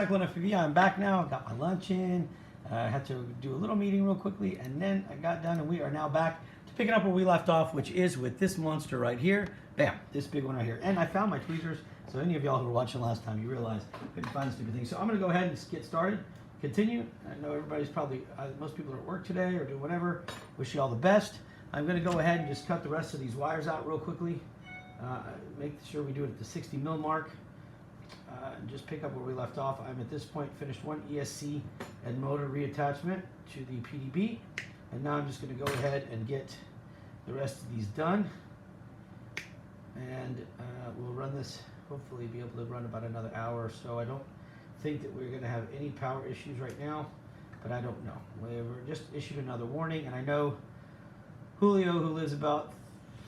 Cyclone FPV. I'm back now. Got my lunch in. I had to do a little meeting real quickly, and then I got done, and we are now back to picking up where we left off, which is with this monster right here. Bam, this big one right here. And I found my tweezers. So any of y'all who were watching last time, you realize I couldn't find the stupid thing. So I'm going to go ahead and get started. Continue. I know everybody's probably, most people are at work today or doing whatever. Wish you all the best. I'm going to go ahead and just cut the rest of these wires out real quickly. Make sure we do it at the 60 mil mark. And just pick up where we left off. I'm at this point finished one ESC and motor reattachment to the PDB, and now I'm just going to go ahead and get the rest of these done, and we'll run this, hopefully be able to run about another hour or so. I don't think that we're going to have any power issues right now, but I don't know. We're just issued another warning, and I know Julio, who lives about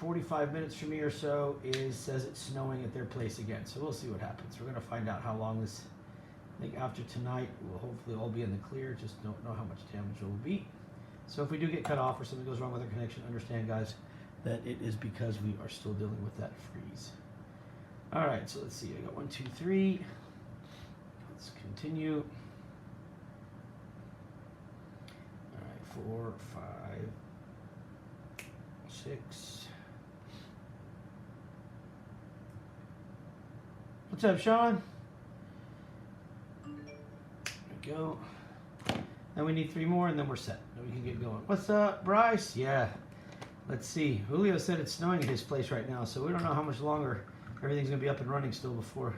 45 minutes from me or so, says it's snowing at their place again. So we'll see what happens. We're going to find out how long this, I think after tonight, we'll hopefully all be in the clear. Just don't know how much damage it will be. So if we do get cut off or something goes wrong with our connection, understand, guys, that it is because we are still dealing with that freeze. All right, so let's see. I got 1, 2, 3. Let's continue. All right, 4, 5, 6. What's up, Sean? There we go. Now we need 3 more, and then we're set. Then we can get going. What's up, Bryce? Yeah. Let's see. Julio said it's snowing at his place right now, so we don't know how much longer everything's going to be up and running still before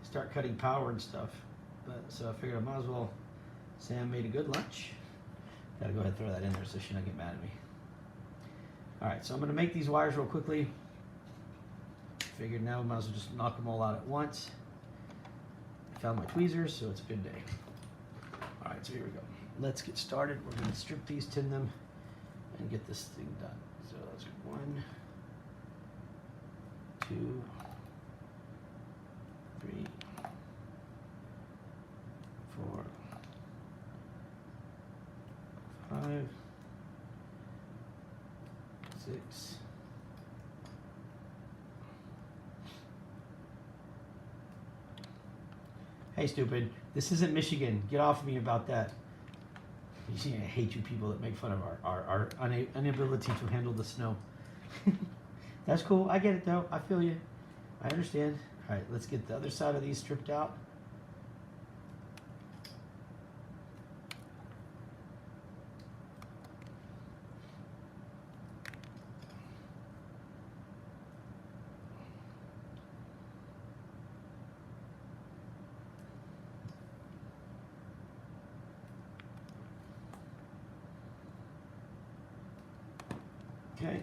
they start cutting power and stuff. But so I figured I might as well. Sam made a good lunch. Got to go ahead and throw that in there so she not get mad at me. All right, so I'm going to make these wires real quickly. Figured now we might as well just knock them all out at once. I found my tweezers, so it's a good day. All right, so here we go. Let's get started. We're going to strip these, tin them, and get this thing done. So let's go 1, 2, 3, 4, 5, 6. Hey, stupid. This isn't Michigan. Get off me about that. You see, I hate you people that make fun of our inability to handle the snow. That's cool. I get it, though. I feel you. I understand. All right, let's get the other side of these stripped out. Okay.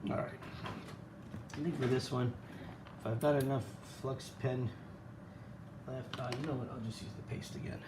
All right. I think for this one, if I've got enough flux pen left, you know what? I'll just use the paste again.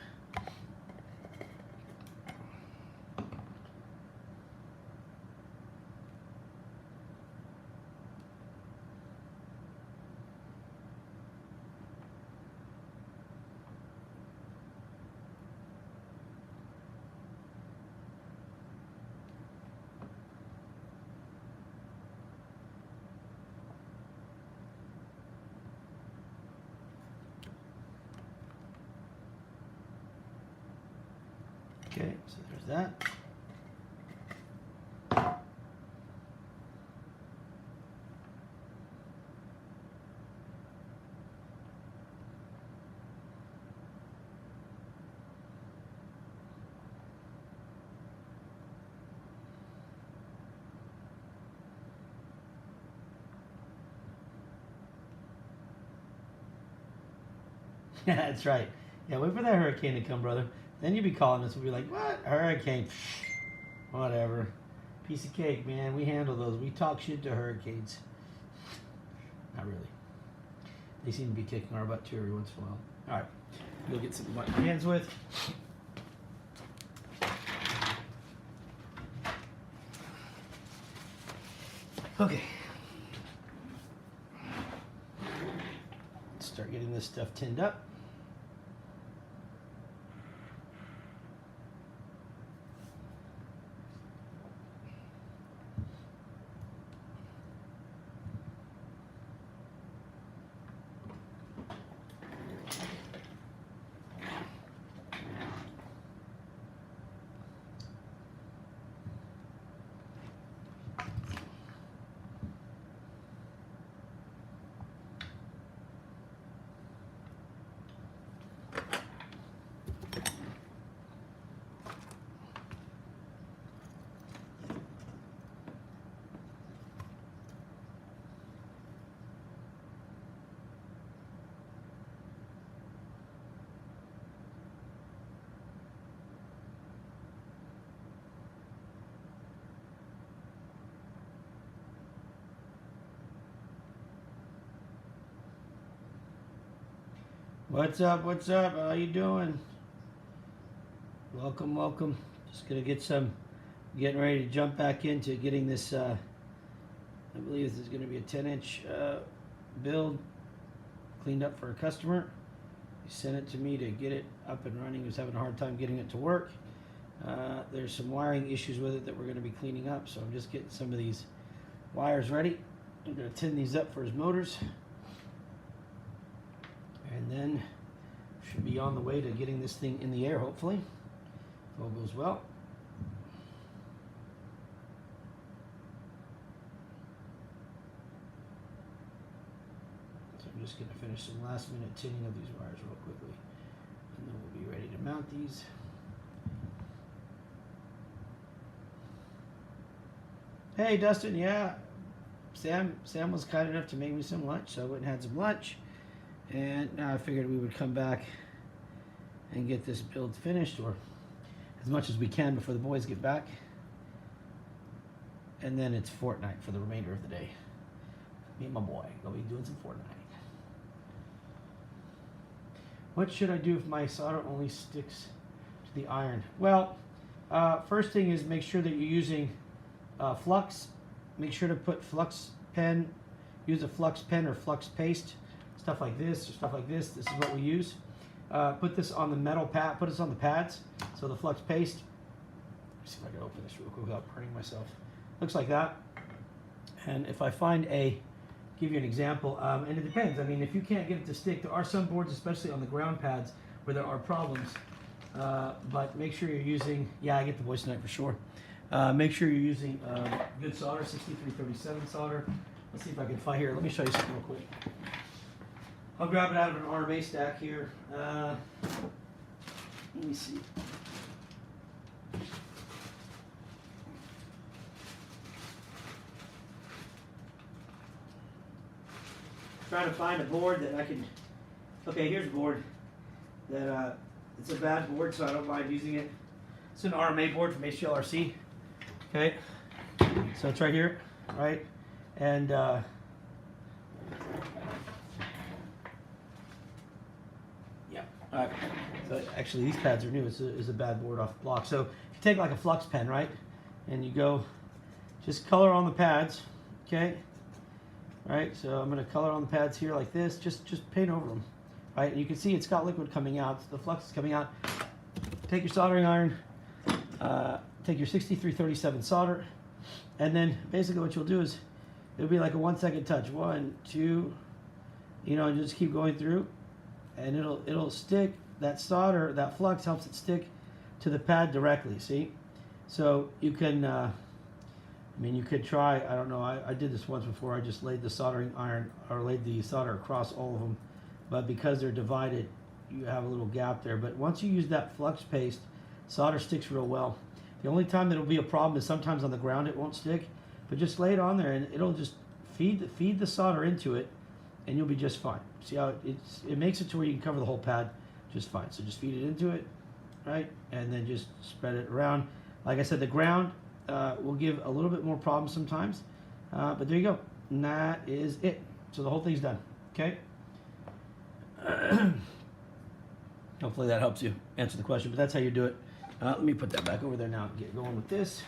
Okay, so there's that. Yeah, that's right. Yeah, wait for that hurricane to come, brother. Then you'll be calling us and be like, what? Hurricane? Whatever. Piece of cake, man. We handle those. We talk shit to hurricanes. Not really. They seem to be kicking our butt too every once in a while. All right. Go get something to wipe my hands with. Okay. Let's start getting this stuff tinned up. What's up? What's up? How you doing? Welcome, welcome. Just gonna getting ready to jump back into getting this. I believe this is gonna be a 10-inch build cleaned up for a customer. He sent it to me to get it up and running. He was having a hard time getting it to work. There's some wiring issues with it that we're going to be cleaning up, so I'm just getting some of these wires ready. I'm going to tin these up for his motors, and then should be on the way to getting this thing in the air, hopefully, if all goes well. So I'm just going to finish some last minute tinning of these wires real quickly, and then we'll be ready to mount these. Hey Dustin, yeah, Sam was kind enough to make me some lunch, so I went and had some lunch, and now I figured we would come back and get this build finished, or as much as we can before the boys get back, and then it's Fortnite for the remainder of the day. Me and my boy gonna be doing some Fortnite. What should I do if my solder only sticks to the iron? Well, first thing is make sure that you're using flux. Make sure to put flux pen, use a flux pen or flux paste, stuff like this or stuff like this. This is what we use. Put this on the metal pad, put this on the pads. So the flux paste, let's see if I can open this real quick without burning myself. Looks like that. And if I find give you an example, and it depends. I mean, if you can't get it to stick, there are some boards, especially on the ground pads, where there are problems. But make sure you're using, yeah, I get the voice tonight for sure. Make sure you're using good solder, 6337 solder. Let's see if I can find here. Let me show you something real quick. I'll grab it out of an RMA stack here. Let me see. Trying to find a board that I can. Okay, here's a board that it's a bad board, so I don't mind using it. It's an RMA board from HGLRC. Okay, so it's right here, right? And yeah, all right. So actually, these pads are new. It's a bad board off the block. So if you take like a flux pen, right, and you go, just color on the pads, okay? Right. So I'm going to color on the pads here like this. Just paint over them, right? And you can see it's got liquid coming out. The flux is coming out. Take your soldering iron. Take your 6337 solder, and then basically what you'll do is it'll be like a 1 second touch. 1, 2, you know, and just keep going through, and it'll stick. That solder, that flux helps it stick to the pad directly. See, so you can. I mean, you could try. I don't know. I did this once before. I just laid the soldering iron or laid the solder across all of them, but because they're divided, you have a little gap there. But once you use that flux paste, solder sticks real well. The only time that'll be a problem is sometimes on the ground it won't stick, but just lay it on there and it'll just feed the solder into it, and you'll be just fine. See how it makes it to where you can cover the whole pad just fine. So just feed it into it, right, and then just spread it around. Like I said, the ground will give a little bit more problems sometimes, but there you go. And that is it. So the whole thing's done. Okay. Hopefully that helps you answer the question, but that's how you do it. Let me put that back over there now and get going with this.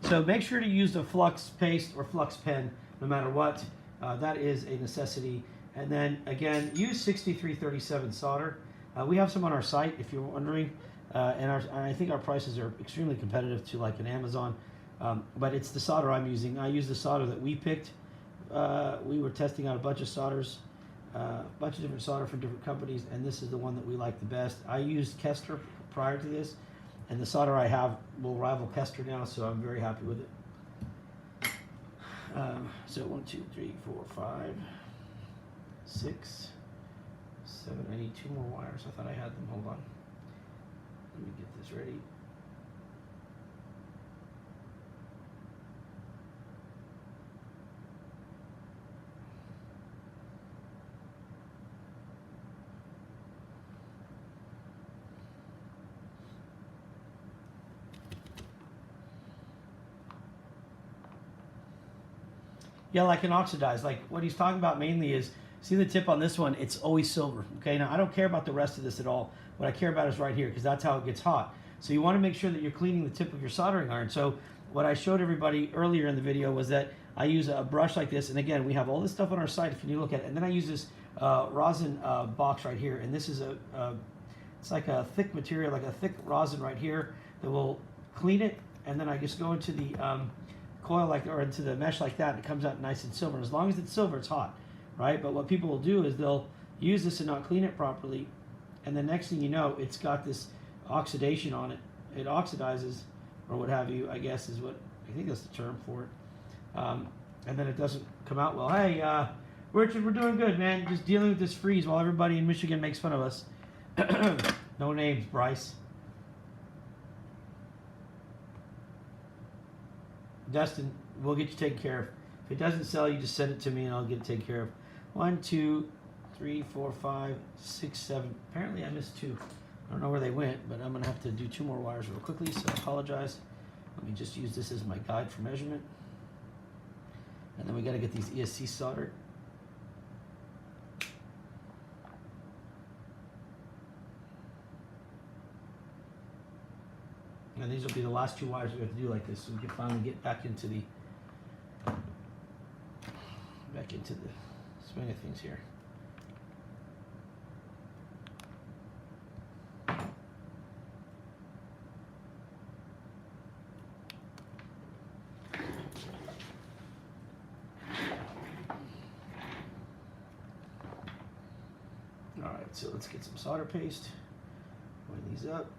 So make sure to use the flux paste or flux pen no matter what. That is a necessity. And then again, use 6337 solder. We have some on our site if you're wondering, and I think our prices are extremely competitive to like an Amazon. But it's the solder I'm using. I use the solder that we picked. We were testing out a bunch of solders, a bunch of different solder from different companies, and this is the one that we like the best. I used Kester prior to this, and the solder I have will rival Kester now, so I'm very happy with it. So 1, 2, 3, 4, 5, 6, 7. I need 2 more wires. I thought I had them. Hold on. Let me get this ready. Yeah, like an oxidized. Like what he's talking about mainly is See the tip on this one? It's always silver. Okay, now I don't care about the rest of this at all. What I care about is right here, because that's how it gets hot. So you want to make sure that you're cleaning the tip of your soldering iron. So what I showed everybody earlier in the video was that I use a brush like this, and again, we have all this stuff on our site if you look at it, and then I use this rosin box right here, and this is it's like a thick material, like a thick rosin right here that will clean it, and then I just go into the coil or into the mesh like that, and it comes out nice and silver. And as long as it's silver, it's hot, right? But what people will do is they'll use this and not clean it properly, and the next thing you know, it's got this oxidation on it. It oxidizes, or what have you, I guess is what, I think that's the term for it. And then it doesn't come out well. Hey, Richard, we're doing good, man. Just dealing with this freeze while everybody in Michigan makes fun of us. No names, Bryce. Dustin, we'll get you taken care of. If it doesn't sell, you just send it to me and I'll get it taken care of. 1, 2, 3, 4, 5, 6, 7. Apparently I missed 2. I don't know where they went, but I'm going to have to do 2 more wires real quickly, so I apologize. Let me just use this as my guide for measurement. And then we got to get these ESC soldered. And these will be the last 2 wires we have to do like this, so we can finally get back into the swing of things here. All right, so let's get some solder paste. Line these up.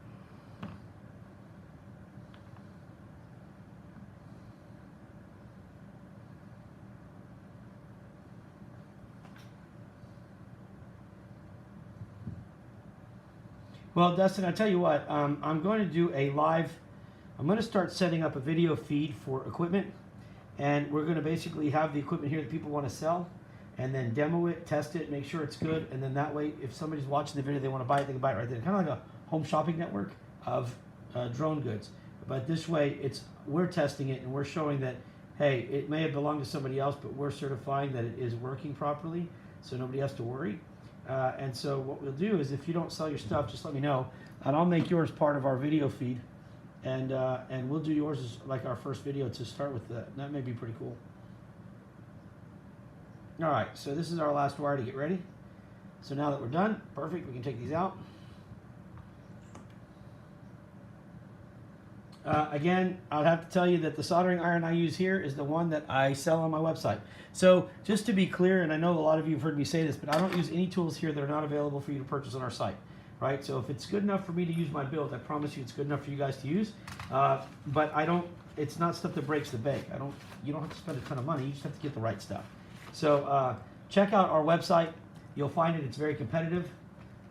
Well, Dustin, I tell you what, I'm going to do a live, I'm going to start setting up a video feed for equipment, and we're going to basically have the equipment here that people want to sell, and then demo it, test it, make sure it's good, and then that way, if somebody's watching the video, they want to buy it, they can buy it right there. Kind of like a home shopping network of drone goods. But this way, we're testing it, and we're showing that, hey, it may have belonged to somebody else, but we're certifying that it is working properly, so nobody has to worry. And so what we'll do is, if you don't sell your stuff, just let me know, and I'll make yours part of our video feed, and we'll do yours as like our first video to start with. That may be pretty cool. All right, so this is our last wire to get ready. So now that we're done, perfect, we can take these out. Again, I'll have to tell you that the soldering iron I use here is the one that I sell on my website. So just to be clear, and I know a lot of you have heard me say this, but I don't use any tools here that are not available for you to purchase on our site, right? So if it's good enough for me to use my build, I promise you it's good enough for you guys to use. But it's not stuff that breaks the bank. You don't have to spend a ton of money, you just have to get the right stuff. So check out our website. You'll find it's very competitive.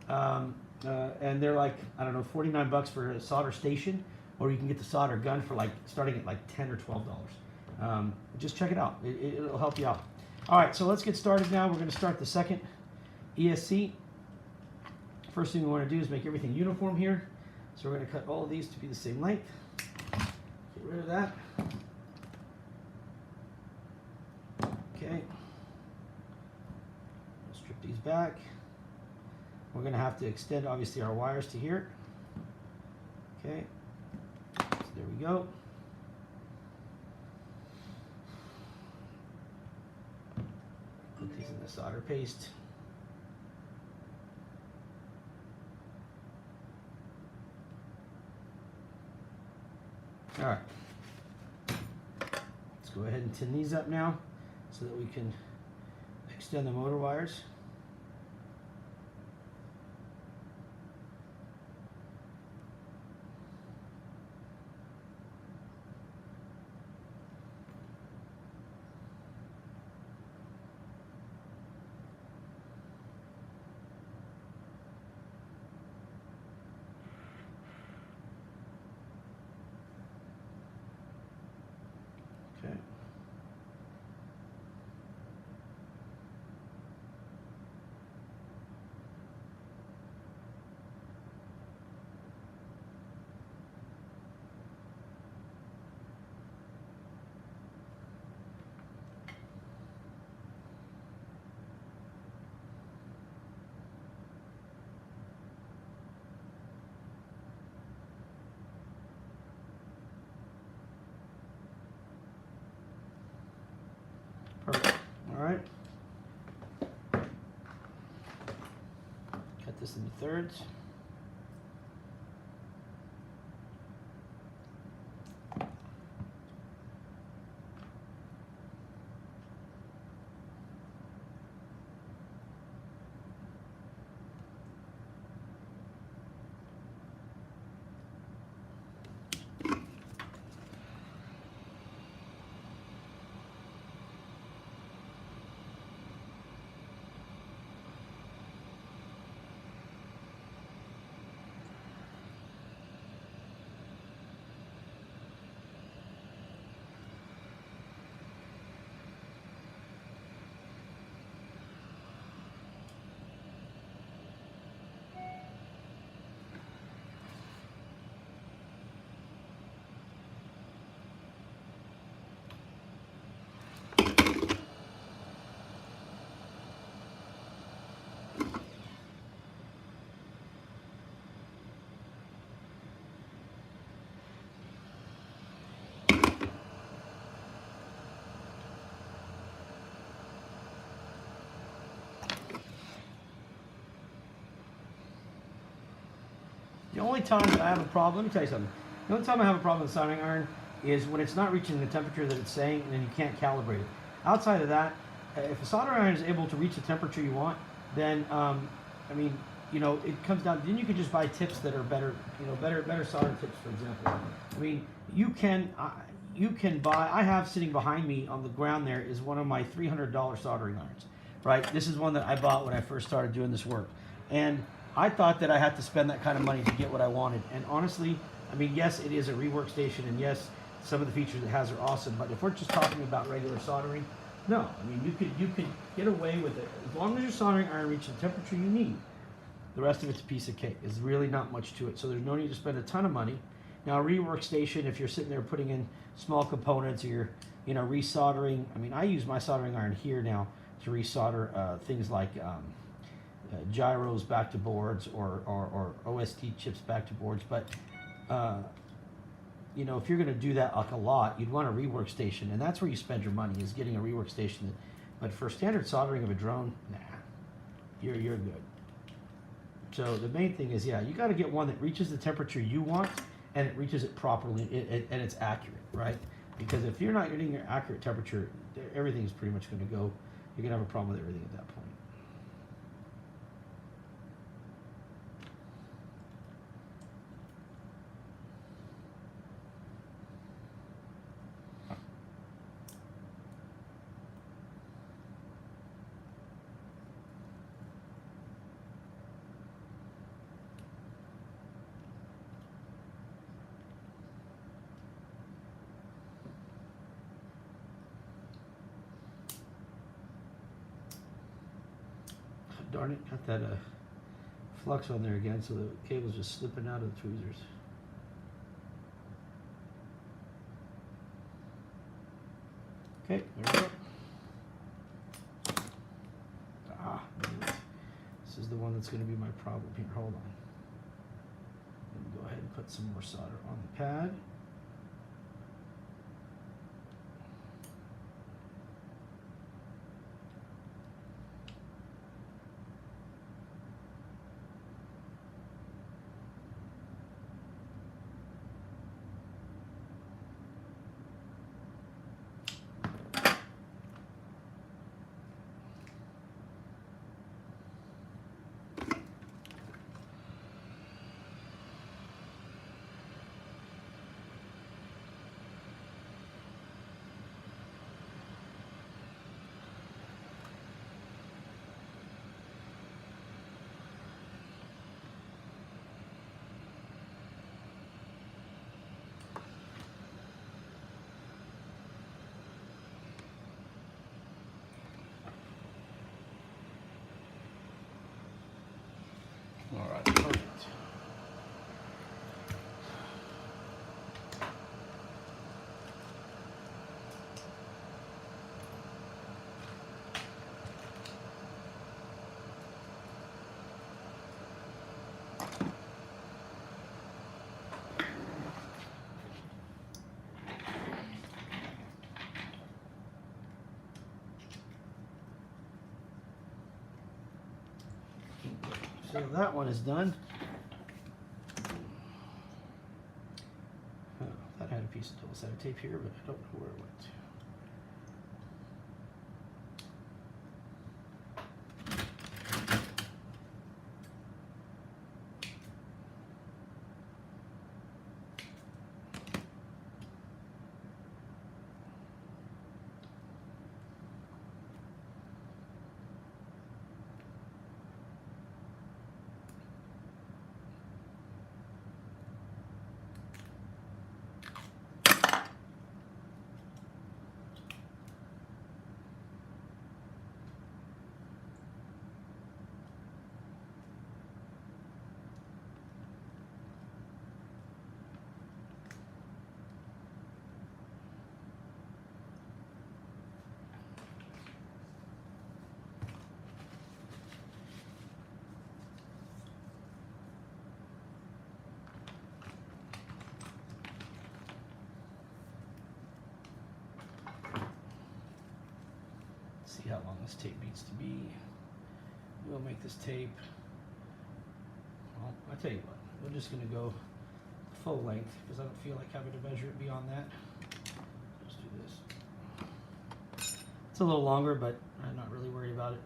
And they're like, I don't know, 49 bucks for a solder station. Or you can get the solder gun for starting at like $10 or $12. Just check it out. It'll help you out. All right, so let's get started now. We're going to start the second ESC. First thing we want to do is make everything uniform here. So we're going to cut all of these to be the same length. Get rid of that. Okay. We'll strip these back. We're going to have to extend, obviously, our wires to here. Okay. There we go. Put these in the solder paste. All right. Let's go ahead and tin these up now so that we can extend the motor wires. All right. Cut this into thirds. The only time that I have a problem, let me tell you something. The only time I have a problem with soldering iron is when it's not reaching the temperature that it's saying, and then you can't calibrate it. Outside of that, if a soldering iron is able to reach the temperature you want, then I mean, you know, it comes down. Then you could just buy tips that are better, you know, better soldering tips, for example. I mean, you can buy. I have sitting behind me on the ground there is one of my $300 soldering irons, right? This is one that I bought when I first started doing this work, and I thought that I had to spend that kind of money to get what I wanted. And honestly, I mean, yes, it is a rework station, and yes, some of the features it has are awesome. But if we're just talking about regular soldering, no. I mean, you could get away with it as long as your soldering iron reaches the temperature you need. The rest of it's a piece of cake. There's really not much to it, so there's no need to spend a ton of money. Now, a rework station, if you're sitting there putting in small components, or you're, you know, resoldering. I mean, I use my soldering iron here now to resolder things like gyros back to boards, or OSD chips back to boards. But you know, if you're going to do that like a lot, you'd want a rework station, and that's where you spend your money, is getting a rework station. But for standard soldering of a drone, nah, you're good. So the main thing is, yeah, you got to get one that reaches the temperature you want, and it reaches it properly, and it's accurate, right? Because if you're not getting your accurate temperature, everything's pretty much going to go. You're going to have a problem with everything at that point. Darn it, got that flux on there again, so the cable's just slipping out of the tweezers. Okay, there we go. This is the one that's going to be my problem here. Hold on. Let me go ahead and put some more solder on the pad. so that one is done. Oh, that had a piece of double sided tape here, but I don't know where it went. See how long this tape needs to be. We'll make this tape, well, I tell you what, we're just going to go full length because I don't feel like having to measure it beyond that. Let's do this. It's a little longer, but I'm not really worried about it.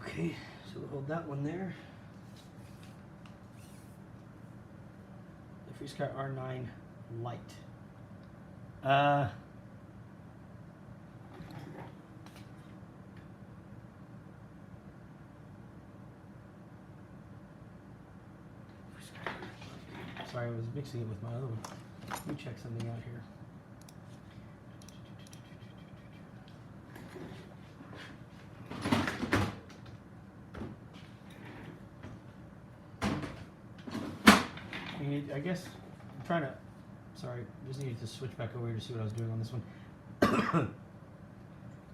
Okay, so we'll hold that one there. The FreeSky R9 Lite. Sorry, I was mixing it with my other one. Let me check something out here. I guess I'm trying to, sorry, just needed to switch back over here to see what I was doing on this one.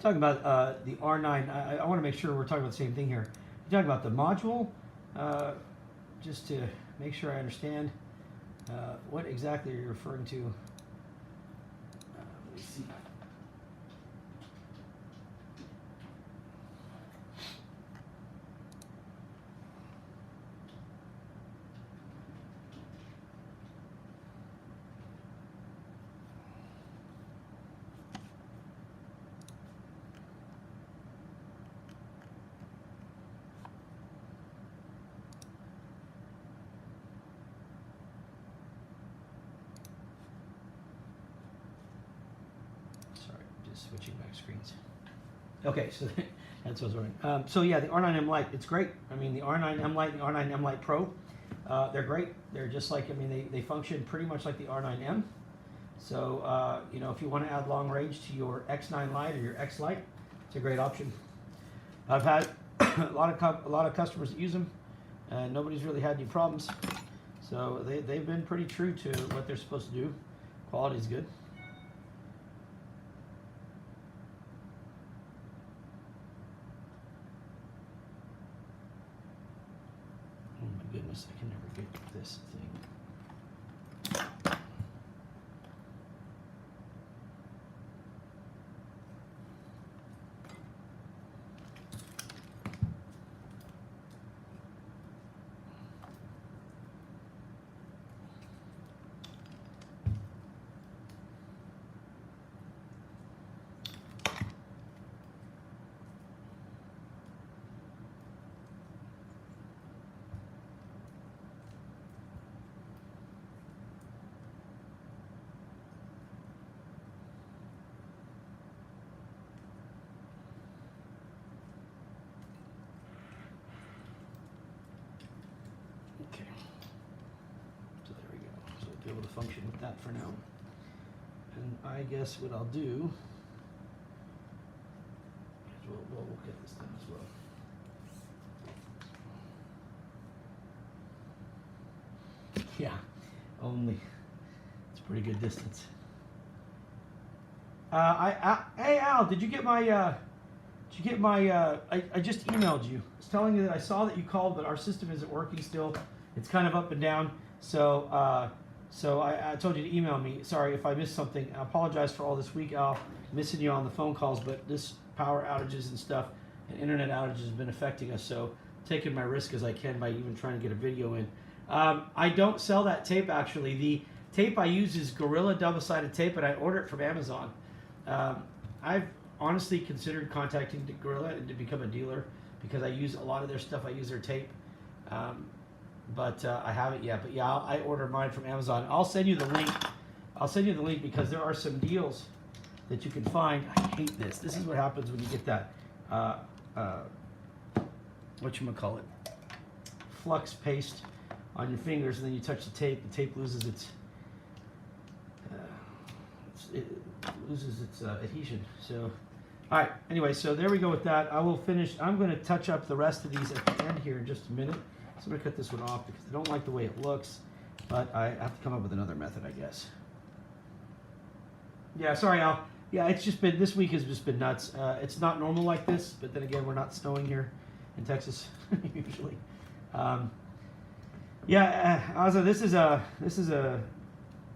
Talking about the R9, I want to make sure we're talking about the same thing here. You're talking about the module, just to make sure I understand what exactly you're referring to. Let me see. Switching back screens. Okay, so that's what I was wondering. So yeah, the R9M Lite, it's great. I mean, the R9M Lite and the R9M Lite Pro, they're great. They're just like, I mean, they function pretty much like the R9M. So, you know, if you want to add long range to your X9 Lite or your X Lite, it's a great option. I've had a lot of customers that use them, and nobody's really had any problems. So they've been pretty true to what they're supposed to do. Quality's good. Goodness, I can never get this thing. Okay, so there we go. So I'll be able to function with that for now. And I guess what I'll do get this done as well. Yeah, only. It's a pretty good distance. Hey Al, did you get my? I just emailed you. I was telling you that I saw that you called, but our system isn't working still. It's kind of up and down. So I told you to email me. Sorry if I missed something. I apologize for all this week, Al, missing you on the phone calls. But this power outages and stuff and internet outages have been affecting us. So taking my risk as I can by even trying to get a video in. I don't sell that tape actually. The tape I use is Gorilla double-sided tape, and I order it from Amazon. I've honestly considered contacting Gorilla and to become a dealer because I use a lot of their stuff. I use their tape, but I haven't yet. But yeah, I order mine from Amazon. I'll send you the link. I'll send you the link because there are some deals that you can find. I hate this. This is what happens when you get that whatchamacallit, flux paste on your fingers, and then you touch the tape. The tape loses its adhesion. So, all right. Anyway, so there we go with that. I will finish. I'm going to touch up the rest of these at the end here in just a minute. So I'm going to cut this one off because I don't like the way it looks, but I have to come up with another method, I guess. Yeah, sorry, Al. Yeah, it's just been, this week has just been nuts. It's not normal like this, but then again, we're not snowing here in Texas usually. Yeah, Azza, this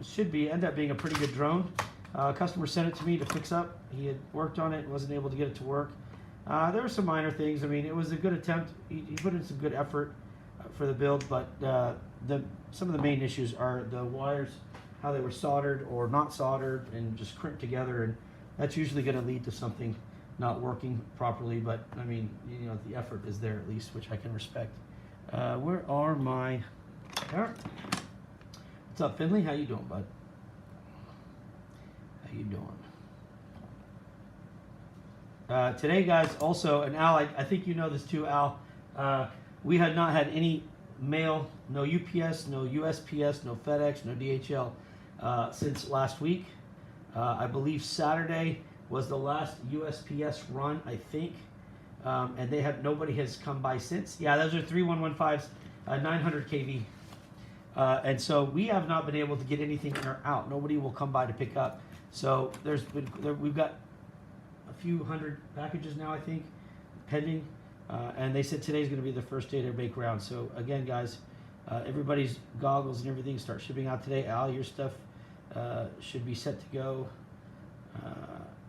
should end up being a pretty good drone. Customer sent it to me to fix up. He had worked on it and wasn't able to get it to work. There were some minor things. I mean, it was a good attempt. He put in some good effort for the build, but some of the main issues are the wires, how they were soldered or not soldered and just crimped together, and that's usually going to lead to something not working properly. But I mean, you know, the effort is there at least, which I can respect. Where are my? What's up, Finley? How you doing, bud? How you doing? Today, guys, also, and Al, I think you know this too, Al, we had not had any mail, no UPS, no USPS, no FedEx, no DHL since last week. I believe Saturday was the last USPS run, I think, and nobody has come by since. Yeah, those are 3115s, 900 kV. And so we have not been able to get anything in or out. Nobody will come by to pick up. So we've got a few hundred packages now, I think, pending. And they said today's going to be the first day to make rounds. So again, guys, everybody's goggles and everything start shipping out today. Al, your stuff should be set to go.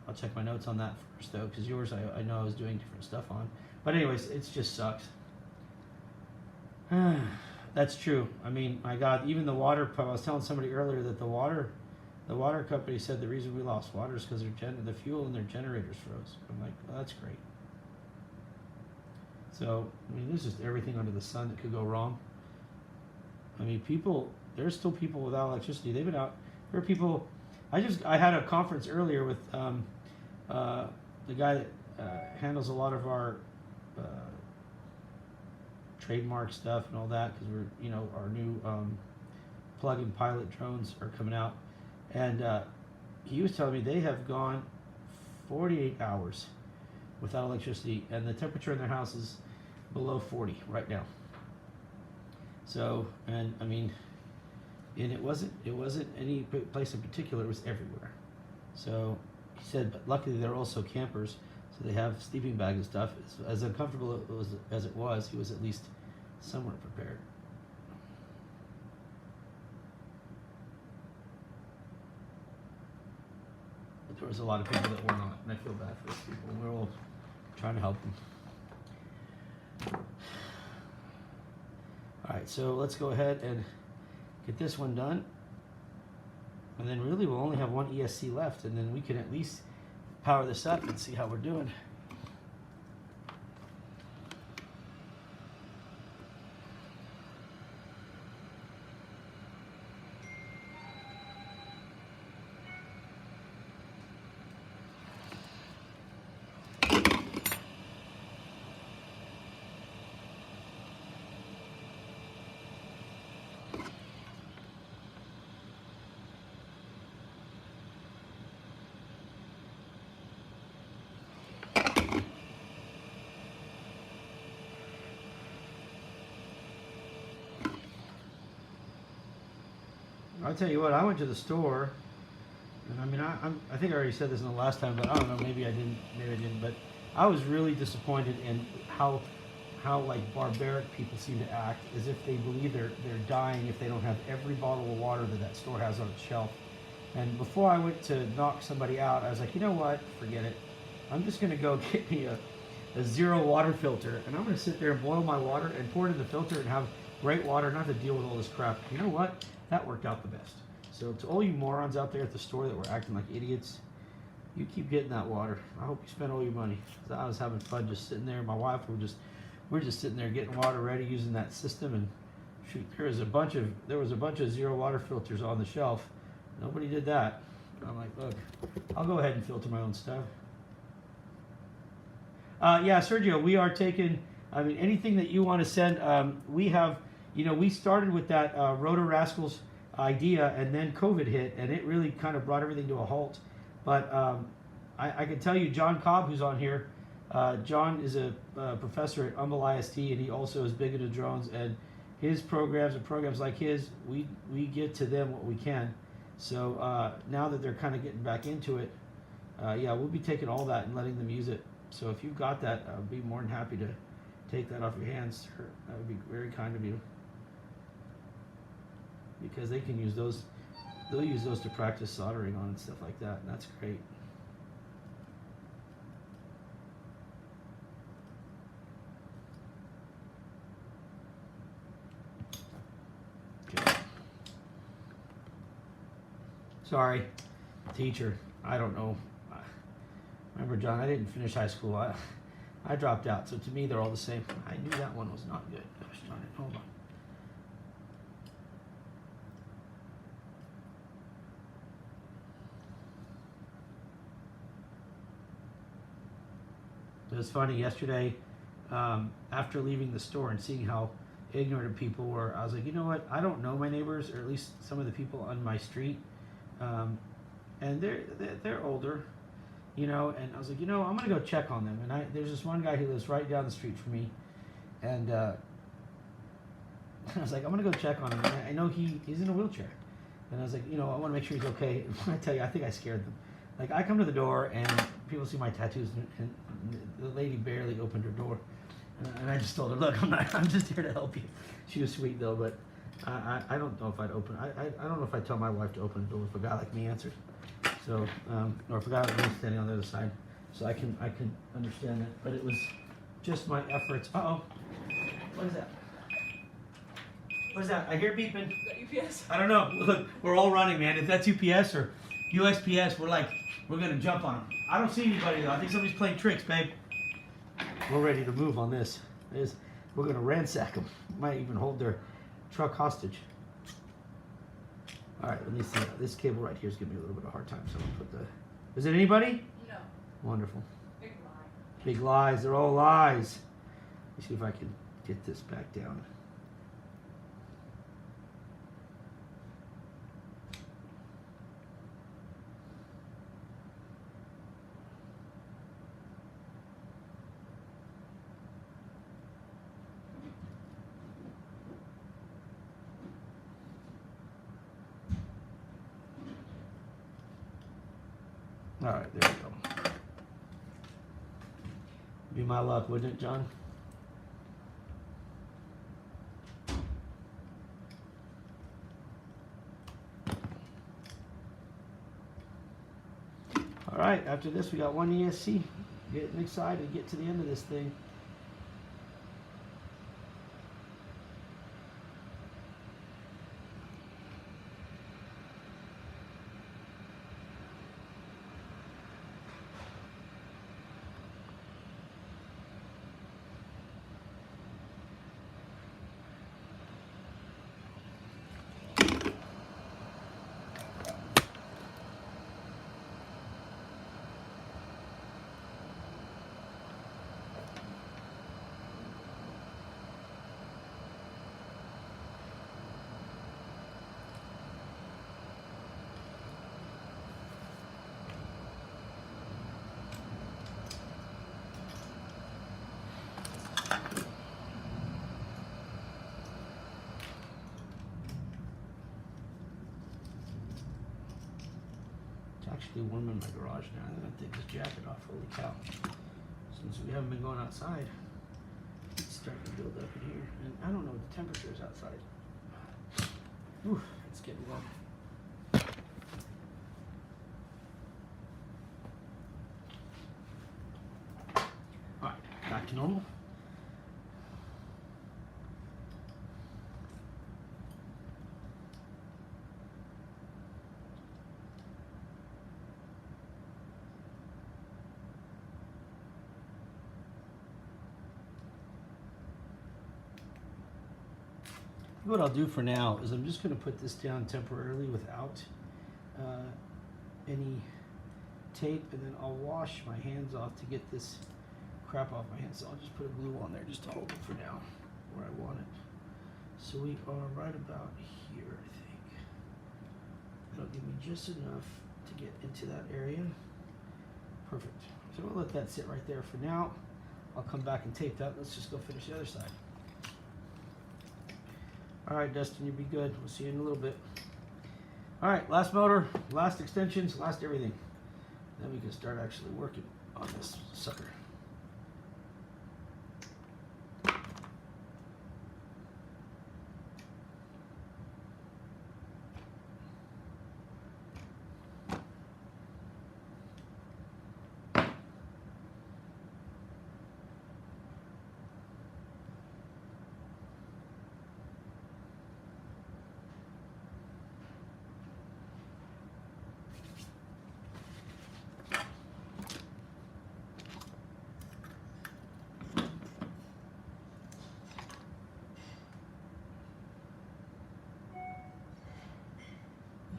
I'll check my notes on that first, though, because yours I know I was doing different stuff on. But anyways, it just sucks. That's true. I mean, my God, even the water pump. I was telling somebody earlier that the water company said the reason we lost water is because the fuel in their generators froze. I'm like, well, that's great. So, I mean, there's just everything under the sun that could go wrong. I mean, there's still people without electricity. They've been out. There are people. I had a conference earlier with the guy that handles a lot of our trademark stuff and all that, because our new plug-in pilot drones are coming out, and he was telling me they have gone 48 hours without electricity, and the temperature in their house is below 40 right now. So, and I mean, and it wasn't any place in particular, it was everywhere. So he said, but luckily they're also campers, so they have sleeping bags and stuff. As uncomfortable as it was, he was at least somewhat prepared. But there was a lot of people that were not, and I feel bad for those people. We're all trying to help them. All right, so let's go ahead and get this one done. And then really we'll only have one ESC left, and then we can at least power this up and see how we're doing. I'll tell you what, I went to the store, and I mean, I think I already said this in the last time, but I don't know, maybe I didn't, but I was really disappointed in how like barbaric people seem to act, as if they believe they're dying if they don't have every bottle of water that store has on its shelf. And before I went to knock somebody out, I was like, you know what, forget it. I'm just gonna go get me a zero water filter, and I'm gonna sit there and boil my water and pour it in the filter and have great water, not to deal with all this crap. You know what? That worked out the best. So to all you morons out there at the store that were acting like idiots, you keep getting that water. I hope you spent all your money. I was having fun just sitting there. My wife, we're just sitting there getting water ready using that system, and shoot, there was a bunch of zero water filters on the shelf. Nobody did that. I'm like, look, I'll go ahead and filter my own stuff. Yeah, Sergio, we are taking, I mean, anything that you want to send. We have, you know, we started with that Rotor Rascals idea, and then COVID hit, and it really kind of brought everything to a halt. But I can tell you, John Cobb, who's on here, John is a professor at Humble IST, and he also is big into drones, and his programs and programs like his, we get to them what we can. So now that they're kind of getting back into it, yeah, we'll be taking all that and letting them use it. So if you've got that, I'd be more than happy to take that off your hands. That would be very kind of you, because they can use those. They'll use those to practice soldering on and stuff like that, and that's great. Okay. Sorry, teacher. I don't know. Remember, John, I didn't finish high school. I dropped out, so to me they're all the same. I knew that one was not good. Gosh darn it. Hold on. It was funny yesterday, after leaving the store and seeing how ignorant people were. I was like, you know what? I don't know my neighbors, or at least some of the people on my street, and they're older, you know. And I was like, you know, I'm gonna go check on them. And there's this one guy who lives right down the street from me, and I was like, I'm gonna go check on him. And I know he's in a wheelchair, and I was like, you know, I want to make sure he's okay. I tell you, I think I scared them. Like, I come to the door and people see my tattoos, and the lady barely opened her door, and I just told her, look, I'm just here to help you. She was sweet though, but I don't know if I'd open. I don't know if I'd tell my wife to open the door if a guy like me answered. So or if a guy like me standing on the other side. So I can understand that, but it was just my efforts. Uh-oh, what is that? What is that? I hear beeping. Is that UPS? I don't know. Look, we're all running, man. If that's UPS or USPS, we're gonna jump on them. I don't see anybody though. I think somebody's playing tricks, babe. We're ready to move on this. We're gonna ransack them. Might even hold their truck hostage. All right, let me see. This cable right here is giving me a little bit of a hard time. So I'm gonna put the. Is it anybody? No. Wonderful. Big lie. Big lies. They're all lies. Let me see if I can get this back down. All right, there we go. Be my luck, wouldn't it, John? All right, after this, we got one ESC. Getting excited to get to the end of this thing. actually warm in my garage now. I'm gonna take this jacket off. Holy cow! Since we haven't been going outside, it's starting to build up in here, and I don't know what the temperature is outside. Ooh, it's getting warm. All right, back to normal. What I'll do for now is I'm just going to put this down temporarily without any tape, and then I'll wash my hands off to get this crap off my hands. So I'll just put a glue on there just to hold it for now where I want it. So we are right about here, I think. That'll give me just enough to get into that area. Perfect. So we'll let that sit right there for now. I'll come back and tape that. Let's just go finish the other side. All right, Dustin, you'll be good. We'll see you in a little bit. All right, last motor, last extensions, last everything. Then we can start actually working on this sucker.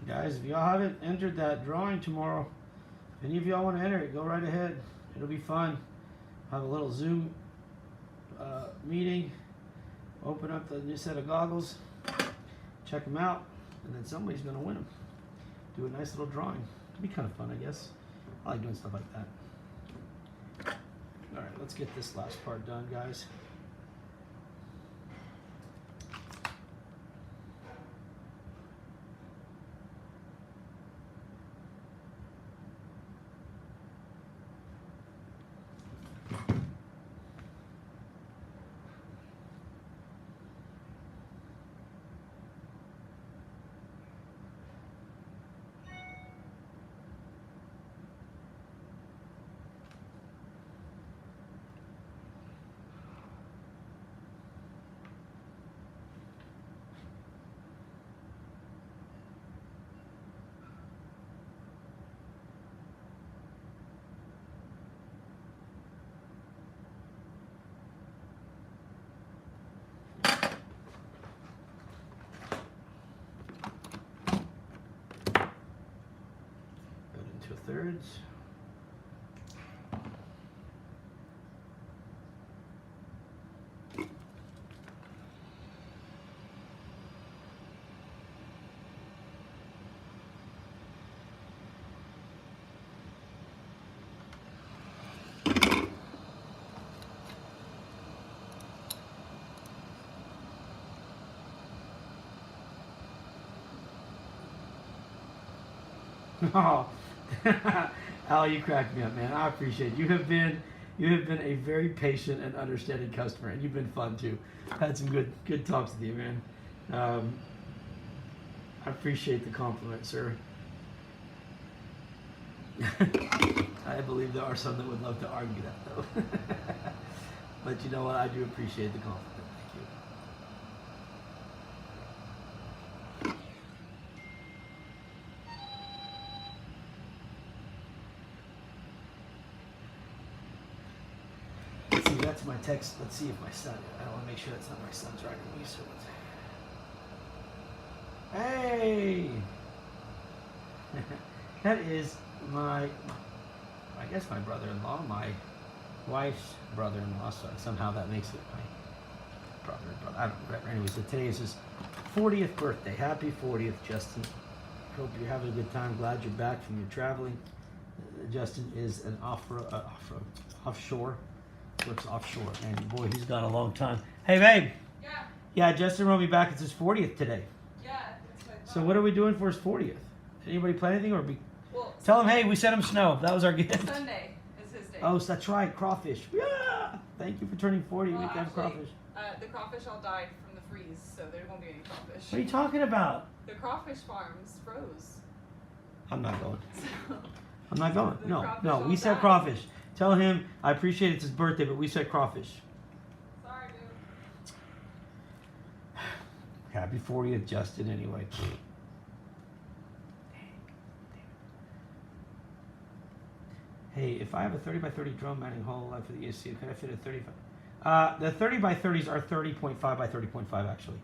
Guys, if y'all haven't entered that drawing tomorrow, if any of y'all want to enter it, go right ahead. It'll be fun. Have a little Zoom meeting. Open up the new set of goggles. Check them out. And then somebody's going to win them. Do a nice little drawing. It'll be kind of fun, I guess. I like doing stuff like that. All right, let's get this last part done, guys. Thirds. Oh. Al, you cracked me up, man. I appreciate it. You have been a very patient and understanding customer, and you've been fun too. Had some good talks with you, man. I appreciate the compliment, sir. I believe there are some that would love to argue that, though. But you know what? I do appreciate the compliment. Thank you. That's my text. Let's see if my son. I want to make sure that's not my son's writing me. So hey, that is my. I guess my brother-in-law, my wife's brother-in-law. So somehow that makes it my brother. I don't know. Anyways, so today is his 40th birthday. Happy 40th, Justin. Hope you're having a good time. Glad you're back from your traveling. Justin is an offshore. Works offshore, and boy, he's gone a long time. Hey, babe. Yeah. Yeah, Justin will be back. It's his 40th today. Yeah, that's what I thought. So what are we doing for his 40th? Did anybody plan anything, or be? Well, Tell him, hey, we sent him snow. That was our gift. Sunday is his day. Oh, so that's right, crawfish. Yeah. Thank you for turning 40. Well, We can have actually, crawfish. The crawfish all died from the freeze, so there won't be any crawfish. What are you talking about? The crawfish farms froze. I'm not going. So I'm not going. the No, crawfish no. all We said died. crawfish. Tell him I appreciate it's his birthday, but we said crawfish. Sorry, dude. Happy 40th, Justin. Anyway. Hey, if I have a 30 by 30 drone mounting hole life for the ESC, could I fit a 35? The 30 by 30s are 30.5 by 30.5 actually.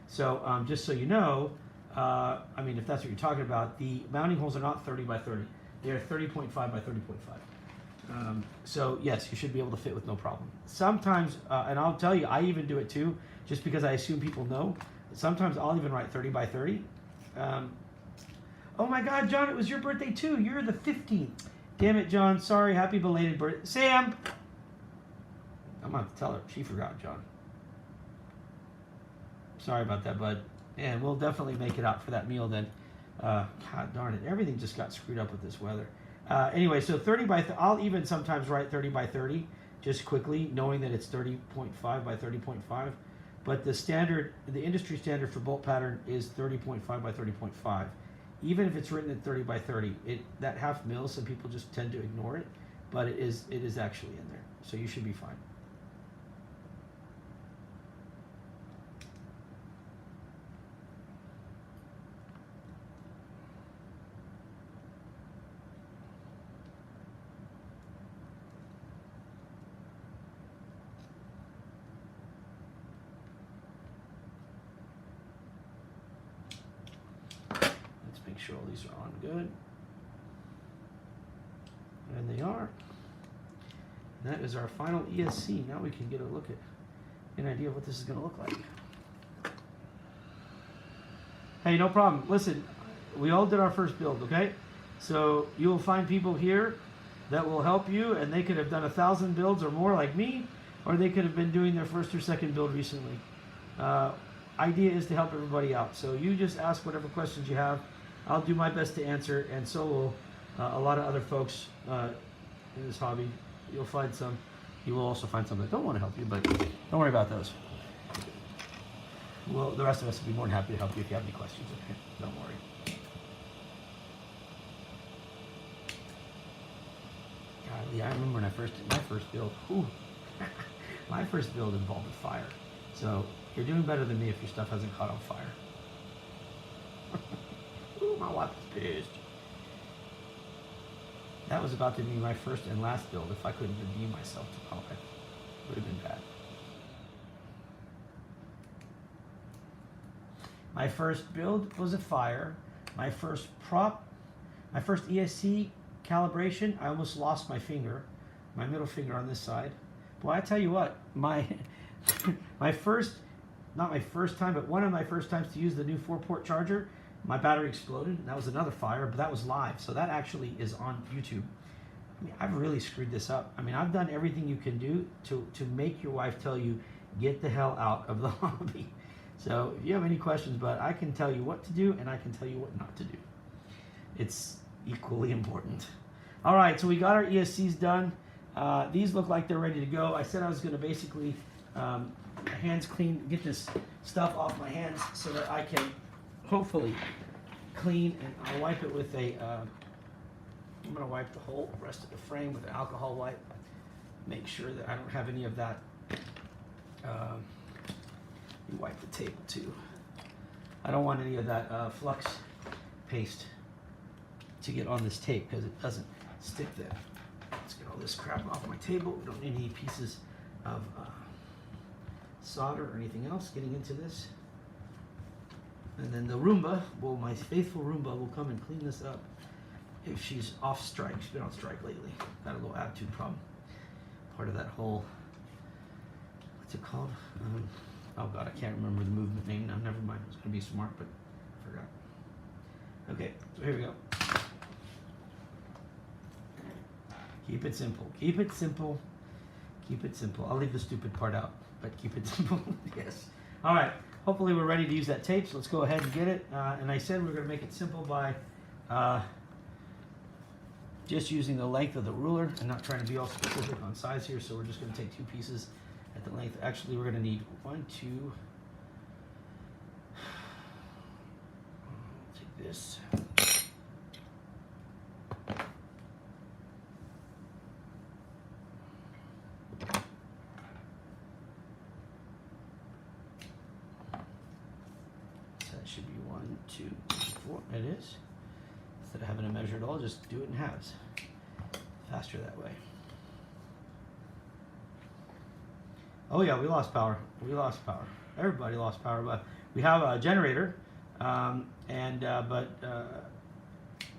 So just so you know, I mean, if that's what you're talking about, the mounting holes are not 30 by 30. They are 30.5 by 30.5. So yes, you should be able to fit with no problem. Sometimes, and I'll tell you, I even do it too, just because I assume people know. Sometimes I'll even write 30 by 30. Oh my God, John, it was your birthday too. You're the 15th. Damn it, John. Sorry. Happy belated birthday. Sam! I'm going to have to tell her. She forgot, John. Sorry about that, bud. And we'll definitely make it out for that meal then. God darn it. Everything just got screwed up with this weather. Anyway, so 30 by... I'll even sometimes write 30 by 30 just quickly, knowing that it's 30.5 by 30.5. But the standard, the industry standard for bolt pattern is 30.5 by 30.5. Even if it's written at 30 by 30, that half mil, some people just tend to ignore it, but it is actually in there. So you should be fine. Make sure all these are on good. And they are. And that is our final ESC. Now we can get a look at an idea of what this is going to look like. Hey, no problem. Listen, we all did our first build, okay? So you will find people here that will help you, and they could have done 1,000 builds or more like me, or they could have been doing their first or second build recently. Idea is to help everybody out. So you just ask whatever questions you have. I'll do my best to answer, and so will a lot of other folks in this hobby. You'll find some. You will also find some that don't want to help you, but don't worry about those. Well, the rest of us will be more than happy to help you if you have any questions. Okay, don't worry. Golly, I remember when I first did my first build. Ooh, my first build involved a fire. So you're doing better than me if your stuff hasn't caught on fire. Ooh, my wife is pissed. That was about to be my first and last build if I couldn't redeem myself to call it. Would have been bad. My first build was a fire. My first prop, my first ESC calibration, I almost lost my finger, my middle finger on this side. Boy, I tell you what, my first, not my first time, but one of my first times to use the new 4-port charger, my battery exploded. That was another fire, but that was live. So that actually is on YouTube. I mean, I've really screwed this up. I mean, I've done everything you can do to make your wife tell you, get the hell out of the hobby. So if you have any questions, but I can tell you what to do and I can tell you what not to do. It's equally important. All right, so we got our ESCs done. These look like they're ready to go. I said I was going to basically hands clean, get this stuff off my hands so that I can hopefully clean, and I'll wipe it with a, I'm going to wipe the whole rest of the frame with an alcohol wipe. Make sure that I don't have any of that. You wipe the table too. I don't want any of that flux paste to get on this tape because it doesn't stick there. Let's get all this crap off my table. We don't need any pieces of solder or anything else getting into this. And then the Roomba, well, my faithful Roomba will come and clean this up if she's off strike. She's been on strike lately. Got a little attitude problem. Part of that whole, what's it called? Oh God, I can't remember the movement name now. Never mind. I was going to be smart, but I forgot. Okay, so here we go. Keep it simple. Keep it simple. Keep it simple. I'll leave the stupid part out, but keep it simple. Yes. All right. Hopefully we're ready to use that tape, so let's go ahead and get it. And I said we're going to make it simple by just using the length of the ruler and not trying to be all specific on size here. So we're just going to take 2 pieces at the length. Actually, we're going to need 1, 2. Take this. Should be 1, 2, 3, 4. It is. Instead of having to measure it all, just do it in halves. Faster that way. Oh yeah, we lost power. We lost power. Everybody lost power, but we have a generator,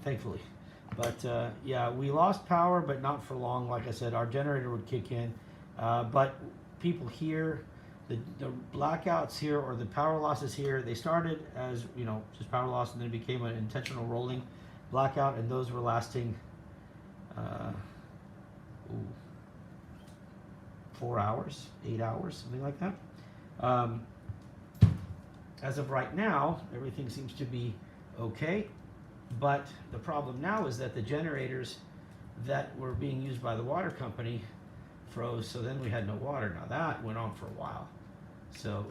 thankfully. But yeah, we lost power, but not for long. Like I said, our generator would kick in, but people here. The blackouts here or the power losses here, they started as, you know, just power loss, and then it became an intentional rolling blackout, and those were lasting 4 hours, 8 hours, something like that. As of right now, everything seems to be okay, but the problem now is that the generators that were being used by the water company froze, so then we had no water. Now that went on for a while. So,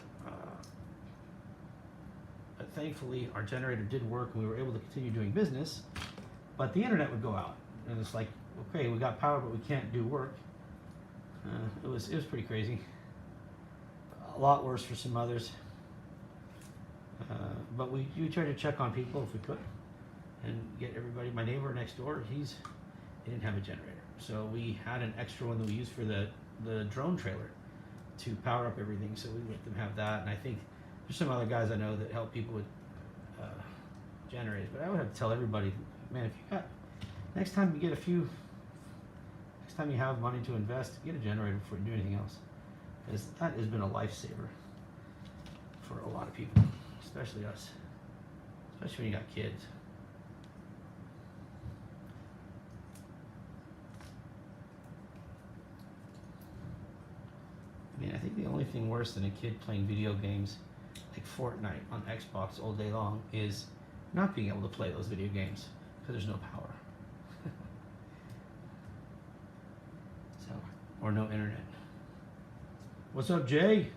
but thankfully our generator did work and we were able to continue doing business, but the internet would go out. And it's like, okay, we got power, but we can't do work. It was pretty crazy. A lot worse for some others. But we tried to check on people if we could and get everybody. My neighbor next door, he didn't have a generator. So we had an extra one that we used for the drone trailer to power up everything, so we let them have that. And I think there's some other guys I know that help people with generators. But I would have to tell everybody, man, if you got, next time you have money to invest, get a generator before you do anything else. Because that has been a lifesaver for a lot of people, especially us, especially when you got kids. I mean, I think the only thing worse than a kid playing video games like Fortnite on Xbox all day long is not being able to play those video games because there's no power. So, or no internet. What's up, Jay?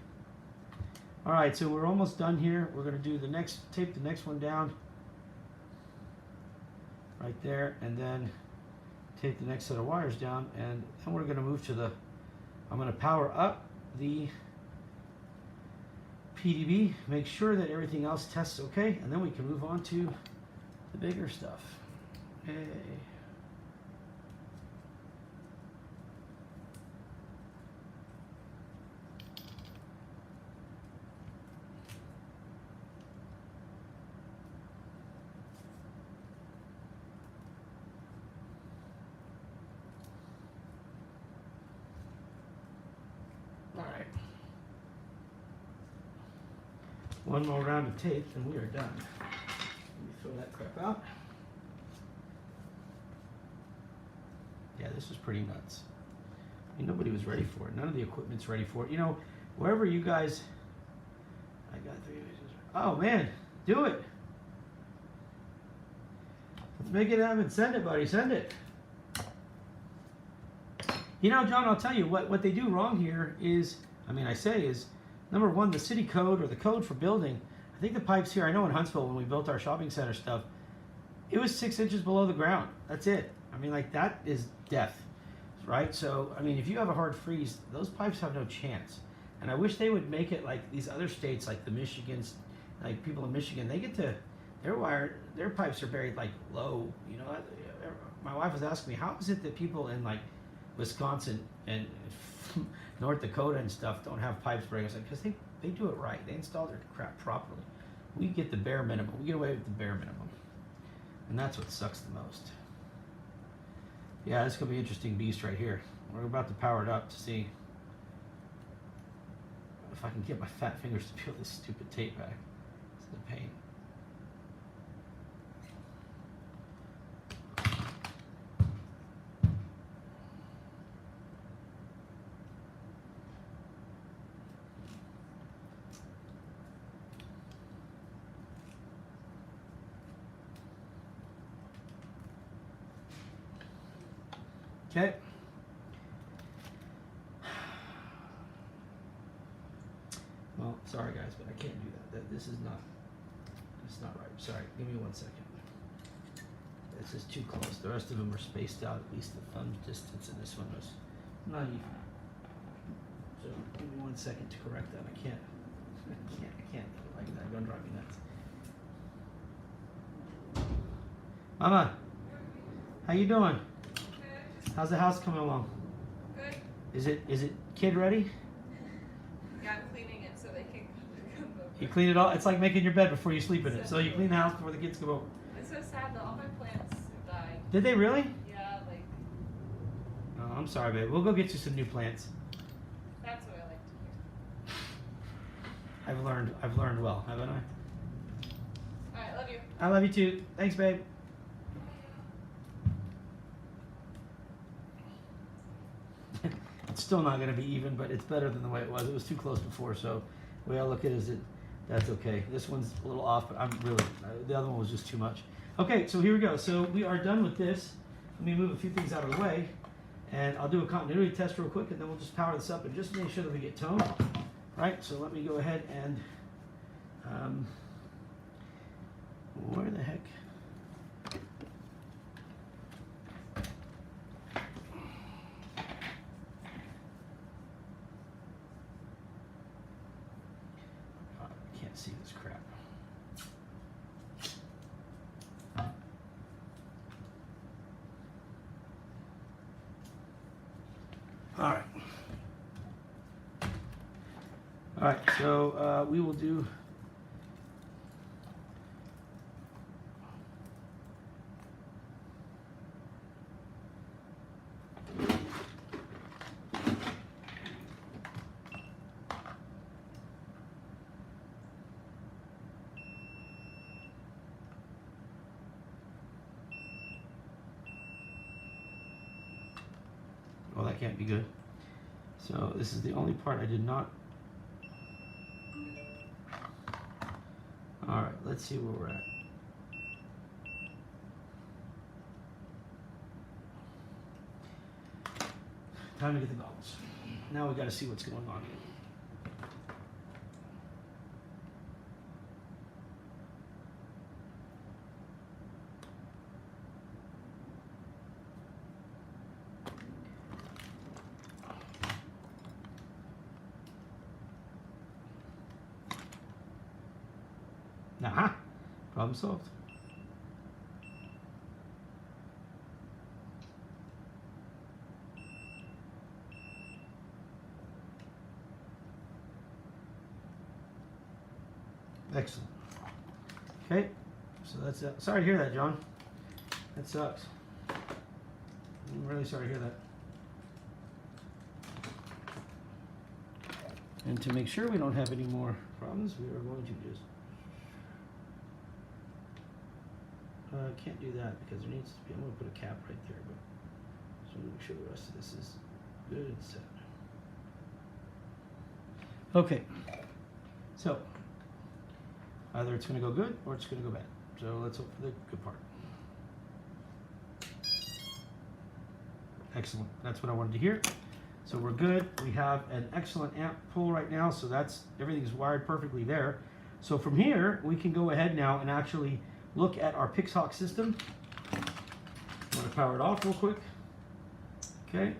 All right, so we're almost done here. We're gonna do tape the next one down right there, and then tape the next set of wires down, and then we're gonna move to I'm gonna power up the PDB, make sure that everything else tests okay, and then we can move on to the bigger stuff. Hey. All right. One more round of tape and we are done. Let me throw that crap out. Yeah, this was pretty nuts. I mean, nobody was ready for it. None of the equipment's ready for it. You know, wherever you guys, I got 3 images. Oh man, do it. Let's make it happen. Send it, buddy. Send it. You know, John, I'll tell you what they do wrong here is, is, number one, the city code or the code for building. I think the pipes here, I know in Huntsville when we built our shopping center stuff, it was 6 inches below the ground. That's it. I mean, like, that is death, right? So, I mean, if you have a hard freeze, those pipes have no chance. And I wish they would make it like these other states, like the Michigans, like people in Michigan, they get to, their pipes are buried like low. You know, my wife was asking me, how is it that people in like Wisconsin and North Dakota and stuff don't have pipes buried? I was like, because they do it right. They install their crap properly. We get the bare minimum. We get away with the bare minimum. And that's what sucks the most. Yeah, this could be an interesting beast right here. We're about to power it up to see if I can get my fat fingers to peel this stupid tape back. It's a pain. Okay. Well, sorry guys, but I can't do that. This is not. It's not right. Sorry. Give me 1 second. This is too close. The rest of them are spaced out. At least the thumb distance, and this one was not even. So give me 1 second to correct that. I can't do it like that. Don't drive me nuts. Mama, how you doing? Good. How's the house coming along? Good. Is it kid ready? Yeah, I'm cleaning it so they can come over. You clean it all. It's like making your bed before you sleep in it. So you clean the house before the kids come over. It's so sad that all my plants have died. Did they really? Yeah, like, Oh, I'm sorry, babe. We'll go get you some new plants. that's what I like to hear. I've learned well, haven't I? Alright, love you. I love you too. Thanks, babe. It's still not going to be even, but it's better than the way it was. It was too close before, so the way I look at it is that's okay. This one's a little off, but I'm really, the other one was just too much. Okay, so here we go. So we are done with this. Let me move a few things out of the way, and I'll do a continuity test real quick, and then we'll just power this up and just make sure that we get tone. Right, so let me go ahead and, where the heck? I can't see this crap. All right, so we will do. Well, that can't be good. So this is the only part I did not. All right, let's see where we're at. Time to get the goggles. Now we got to see what's going on. Aha, problem solved. Excellent. Okay, so that's it. Sorry to hear that, John. That sucks. I'm really sorry to hear that. And to make sure we don't have any more problems, we are going to just can't do that because there needs to be, I'm going to put a cap right there, but just want to make sure the rest of this is good and set. Okay, so either it's going to go good or it's going to go bad. So let's hope for the good part. Excellent, that's what I wanted to hear. So we're good. We have an excellent amp pull right now, so that's everything's wired perfectly there. So from here, we can go ahead now and actually look at our Pixhawk system. I'm going to power it off real quick. Okay.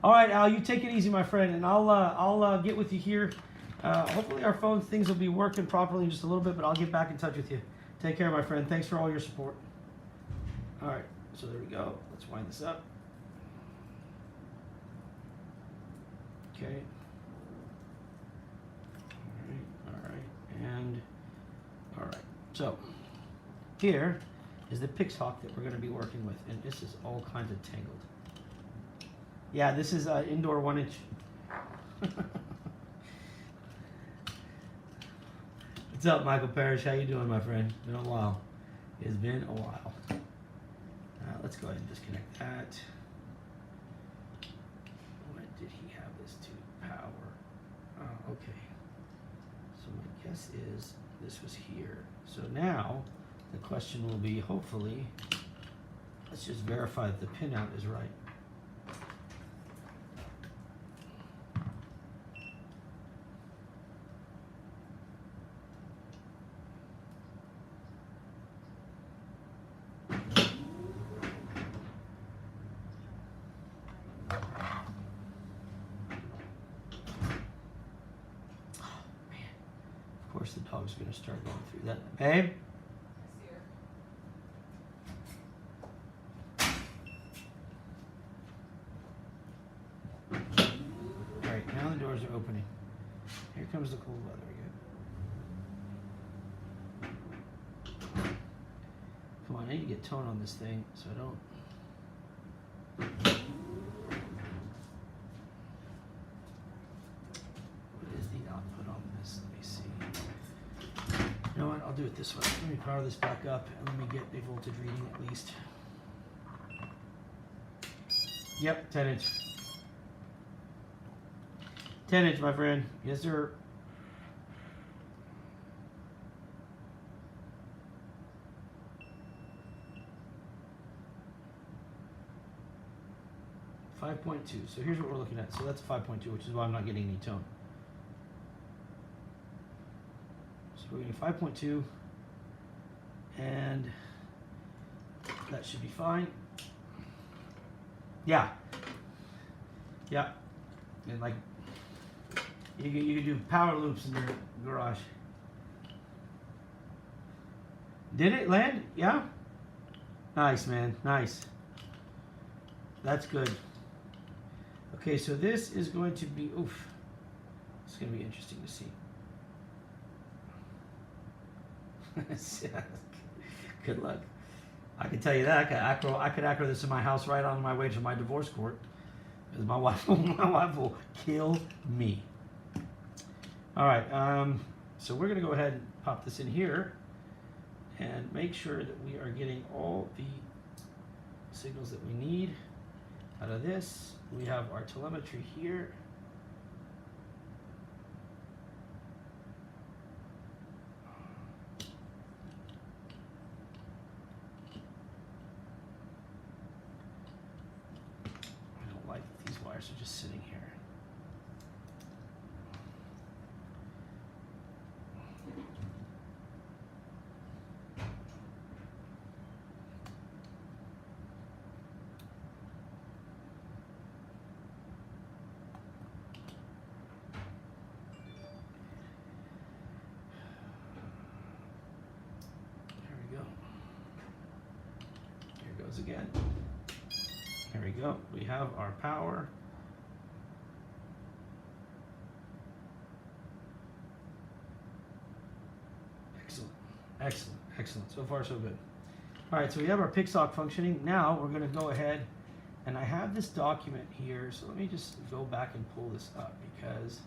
All right, Al, you take it easy, my friend, and I'll get with you here. Hopefully our phone things will be working properly in just a little bit, but I'll get back in touch with you. Take care, my friend. Thanks for all your support. All right, so there we go. Let's wind this up. Okay. All right, and all right. So here is the Pixhawk that we're going to be working with, and this is all kinds of tangled. Yeah, this is indoor 1-inch. What's up, Michael Parrish? How you doing, my friend? Been a while. It's been a while. Let's go ahead and disconnect that. When did he have this to power? Okay. So my guess is this was here. So now the question will be, hopefully, let's just verify that the pinout is right. Of course, the dog's gonna start going through that. Babe? I see her. Alright, now the doors are opening. Here comes the cold weather again. Come on, I need to get tone on this thing so I don't. What is the output on this? Let me see. You know what? I'll do it this way. Let me power this back up and let me get a voltage reading at least. Yep, 10 inch. 10 inch, my friend. Yes, sir. .2. So here's what we're looking at. So that's 5.2, which is why I'm not getting any tone. So we're getting 5.2, and that should be fine. Yeah. Yeah. And like, you can do power loops in your garage. Did it land? Yeah? Nice, man. Nice. That's good. Okay, so this is going to be, oof. It's going to be interesting to see. Good luck. I can tell you that. I could acro this in my house right on my way to my divorce court. Because my wife will kill me. All right, so we're going to go ahead and pop this in here and make sure that we are getting all the signals that we need out of this. We have our telemetry here. I don't like that these wires are just sitting here. Again. There we go. We have our power. Excellent. Excellent. Excellent. So far, so good. All right, so we have our PICSOC functioning. Now we're going to go ahead, and I have this document here. So let me just go back and pull this up because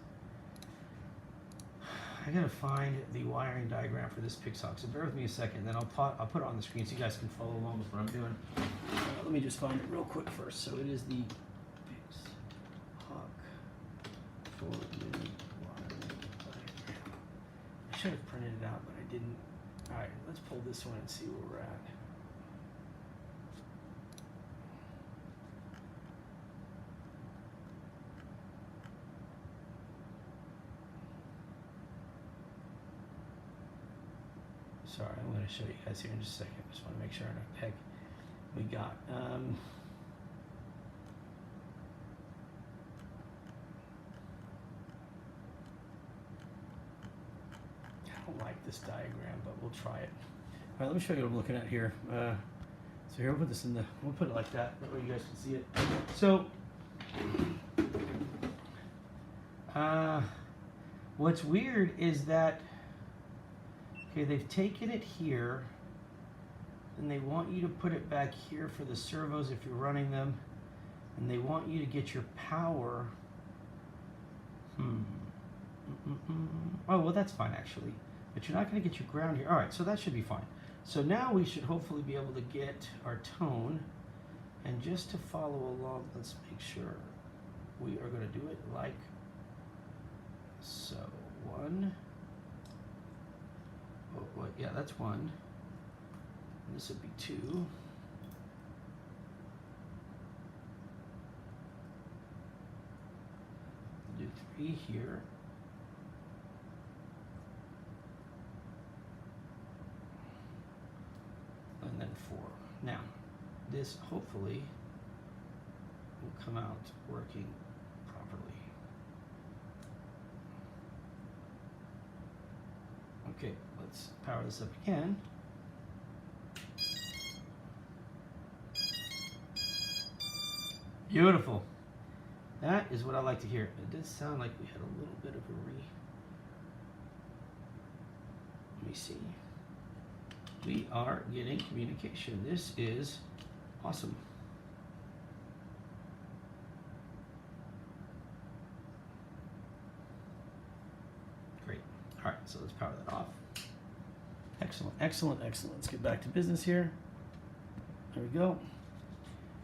I gotta find the wiring diagram for this PICSOC. So bear with me a second, then I'll put it on the screen so you guys can follow along with what I'm doing. Let me just find it real quick first. So it is the PICSOC 4-minute wiring diagram. I should have printed it out, but I didn't. All right, let's pull this one and see where we're at. Sorry, I'm going to show you guys here in just a second. Just want to make sure I know what the heck we got. I don't like this diagram, but we'll try it. All right, let me show you what I'm looking at here. So here, we'll put this in we'll put it like that. That way you guys can see it. So, what's weird is that, okay, they've taken it here, and they want you to put it back here for the servos if you're running them, and they want you to get your power. Oh, well, that's fine, actually. But you're not going to get your ground here. All right, so that should be fine. So now we should hopefully be able to get our tone. And just to follow along, let's make sure we are going to do it like so. One. Oh, yeah, that's one. And this would be 2. Do 3 here. And then 4. Now, this hopefully will come out working properly. Okay, let's power this up again. Beautiful. That is what I like to hear. It did sound like we had a little bit of a Let me see. We are getting communication. This is awesome. Great. All right, so let's power that off. Excellent, excellent, excellent. Let's get back to business here. There we go.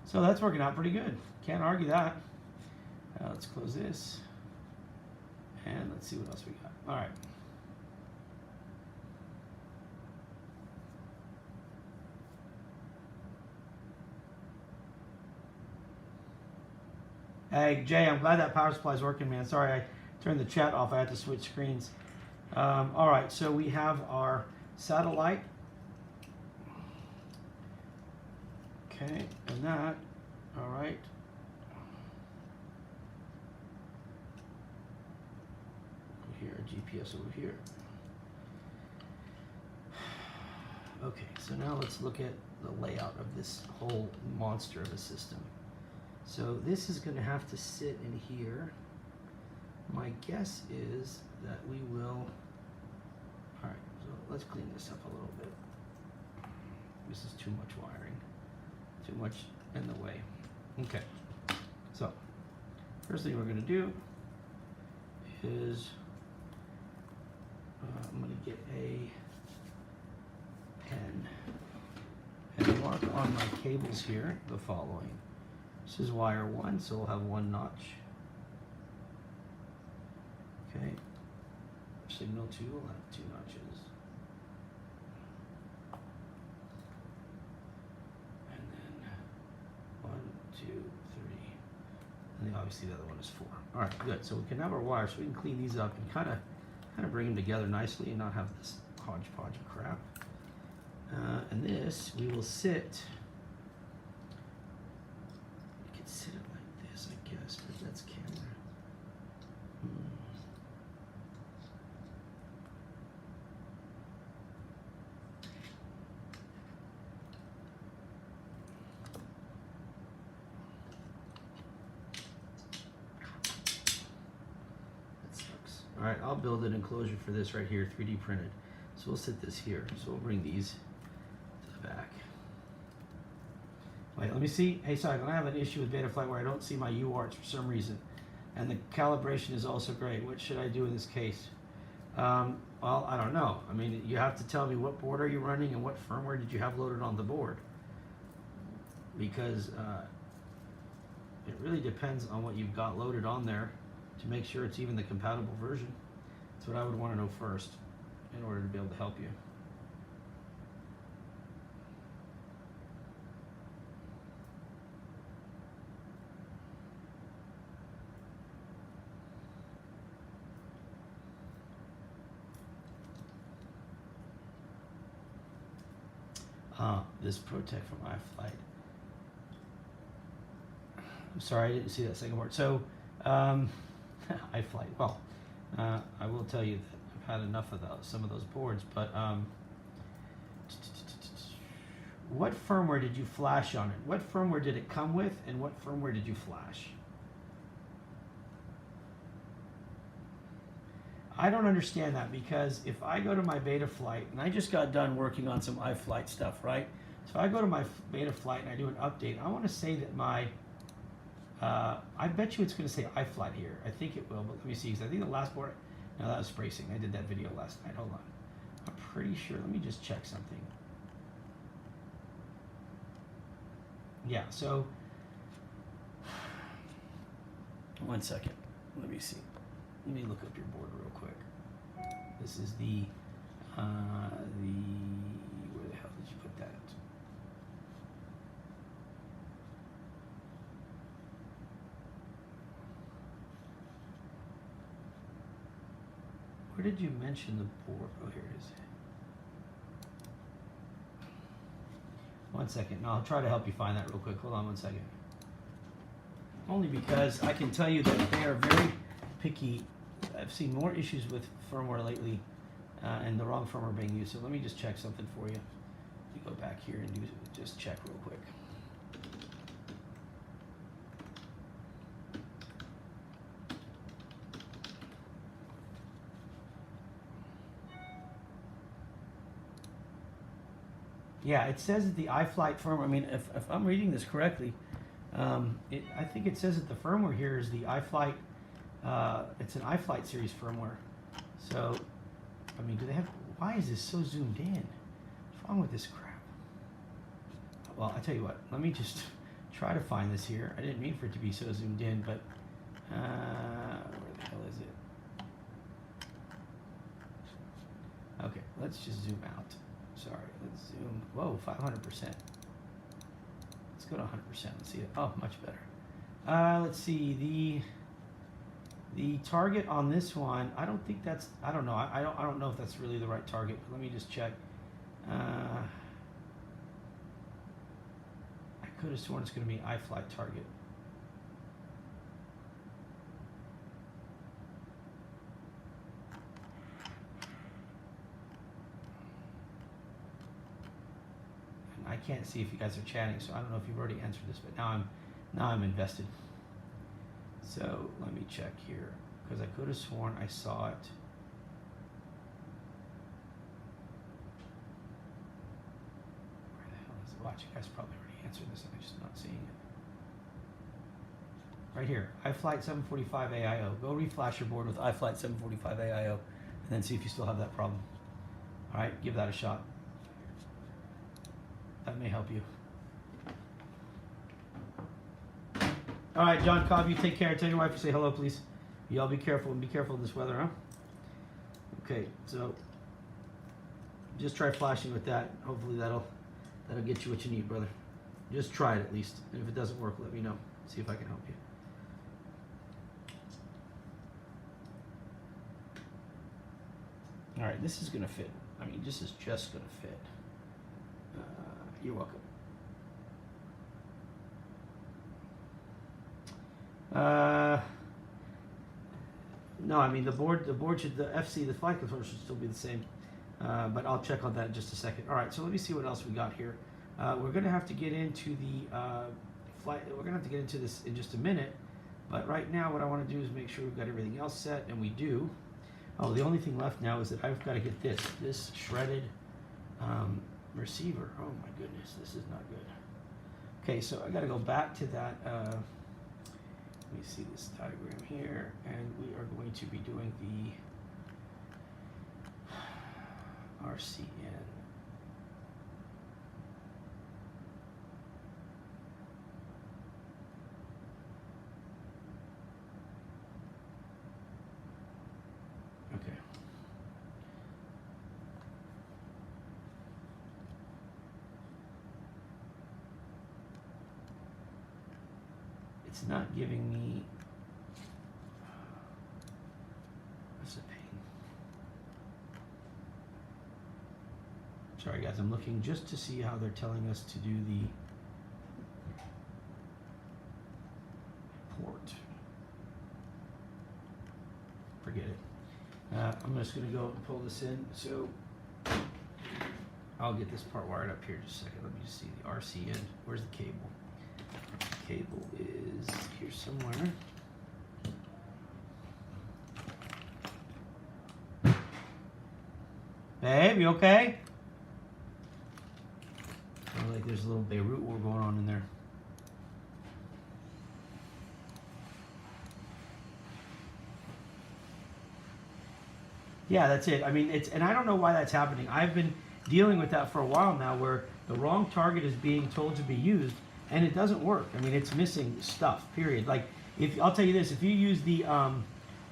So that's working out pretty good. Can't argue that. Let's close this. And let's see what else we got. All right. Hey, Jay, I'm glad that power supply is working, man. Sorry, I turned the chat off. I had to switch screens. All right, so we have our satellite. Okay, and that, all right. Here, GPS over here. Okay, so now let's look at the layout of this whole monster of a system. So this is going to have to sit in here. My guess is that we will, all right, so let's clean this up a little bit. This is too much wiring, too much in the way. Okay, so first thing we're going to do is I'm going to get a pen and mark on my cables here the following. This is wire 1, so we'll have 1 notch. Okay. Signal 2 will have 2 notches. And then 1, 2, 3. And then obviously the other one is 4. All right, good. So we can have our wires, so we can clean these up and kind of bring them together nicely and not have this hodgepodge of crap. And this we will sit. We could sit it like this, I guess, but that's camera. That sucks. All right, I'll build an enclosure for this right here, 3D printed. So we'll sit this here. So we'll bring these to the back. Wait, let me see. Hey, Cyclone, I have an issue with Betaflight where I don't see my UARTs for some reason. And the calibration is also great. What should I do in this case? Well, I don't know. I mean, you have to tell me what board are you running and what firmware did you have loaded on the board. Because it really depends on what you've got loaded on there to make sure it's even the compatible version. That's what I would want to know first in order to be able to help you. This Protect from iFlight. I'm sorry, I didn't see that second word. So, iFlight. Well, I will tell you that I've had enough of some of those boards, but what firmware did you flash on it? What firmware did it come with, and what firmware did you flash? I don't understand that, because if I go to my Betaflight, and I just got done working on some iFlight stuff, right? So I go to my Betaflight and I do an update. I want to say that my, I bet you it's going to say iFlight here. I think it will, but let me see, because I think the last board, no, that was Spracing. I did that video last night. Hold on. I'm pretty sure. Let me just check something. Yeah, so, 1 second. Let me see. Let me look up your board real quick. This is the where the hell did you put that? Where did you mention the board? Oh, here it is. 1 second. No, I'll try to help you find that real quick. Hold on 1 second. only because I can tell you that they are very picky. I've seen more issues with firmware lately, and the wrong firmware being used. So let me just check something for you. Let me go back here and just check real quick. Yeah, it says that the iFlight firmware, I mean, if I'm reading this correctly, I think it says that the firmware here is the iFlight, it's an iFlight series firmware. So, I mean, why is this so zoomed in? What's wrong with this crap? Well, I tell you what, let me just try to find this here. I didn't mean for it to be so zoomed in, but where the hell is it? Okay, let's just zoom out. Sorry, let's zoom. Whoa, 500%. Let's go to 100%. Let's see it. Oh, much better. Let's see the target on this one. I don't think that's. I don't know. I don't know if that's really the right target. But let me just check. I could have sworn it's going to be iFlight target. I can't see if you guys are chatting, so I don't know if you've already answered this, but now I'm invested. So let me check here, because I could have sworn I saw it. Where the hell is it? Watch, you guys probably already answered this, and I'm just not seeing it. Right here, iFlight 745 AIO. Go reflash your board with iFlight 745 AIO, and then see if you still have that problem. All right, give that a shot. That may help you. All right, John Cobb, you take care. Tell your wife to say hello, please. Y'all be careful and be careful in this weather, huh? Okay, so just try flashing with that. Hopefully that'll get you what you need, brother. Just try it at least. And if it doesn't work, let me know. See if I can help you. All right, this is gonna fit. I mean, this is just gonna fit. You're welcome. No, I mean the board should, the FC, the flight controller should still be the same, but I'll check on that in just a second. All right, so let me see what else we got here. We're gonna have to get into the flight. We're gonna have to get into this in just a minute, but right now what I want to do is make sure we've got everything else set, and we do. Oh, the only thing left now is that I've got to get this shredded. Receiver. Oh my goodness, this is not good. Okay, so I got to go back to that. Let me see this diagram here, and we are going to be doing the RCN. Okay. It's not giving me. That's a pain. Sorry guys, I'm looking just to see how they're telling us to do the port. Forget it. I'm just going to go and pull this in. So I'll get this part wired up here in just a second. Let me just see the RC end. Where's the cable? Cable is here somewhere. Babe, you okay? Oh, like there's a little Beirut war going on in there. Yeah, that's it. I mean, and I don't know why that's happening. I've been dealing with that for a while now, where the wrong target is being told to be used, and it doesn't work. I mean, it's missing stuff, period. Like, I'll tell you this, if you use the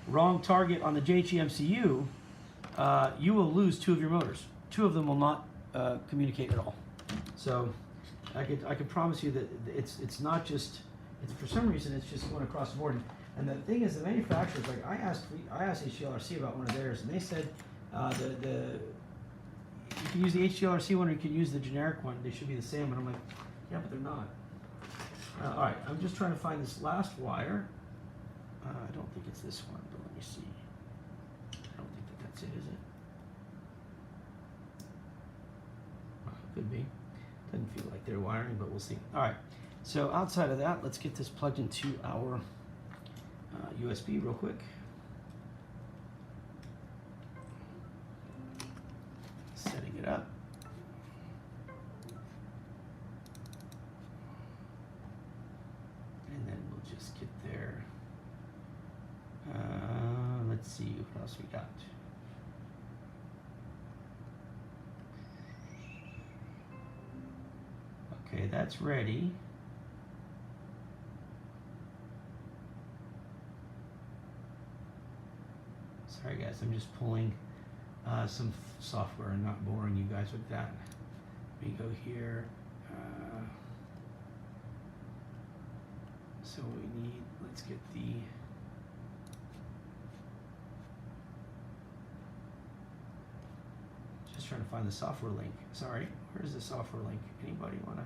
wrong target on the JHE-MCU, you will lose 2 of your motors. 2 of them will not communicate at all. So I could promise you that it's not just, for some reason, it's just going across the board. And the thing is, the manufacturers, like I asked HGLRC about one of theirs, and they said you can use the HGLRC one or you can use the generic one. They should be the same. And I'm like, yeah, but they're not. All right, I'm just trying to find this last wire. I don't think it's this one, but let me see. I don't think that that's it, is it? Could be. Doesn't feel like they're wiring, but we'll see. All right, so outside of that, let's get this plugged into our USB real quick. Setting it up. And then we'll just get there. Let's see what else we got. Okay, that's ready. Sorry guys, I'm just pulling some software and not boring you guys with that. Let me go here. So we need, let's get the, just trying to find the software link. Sorry, where's the software link? Anybody wanna?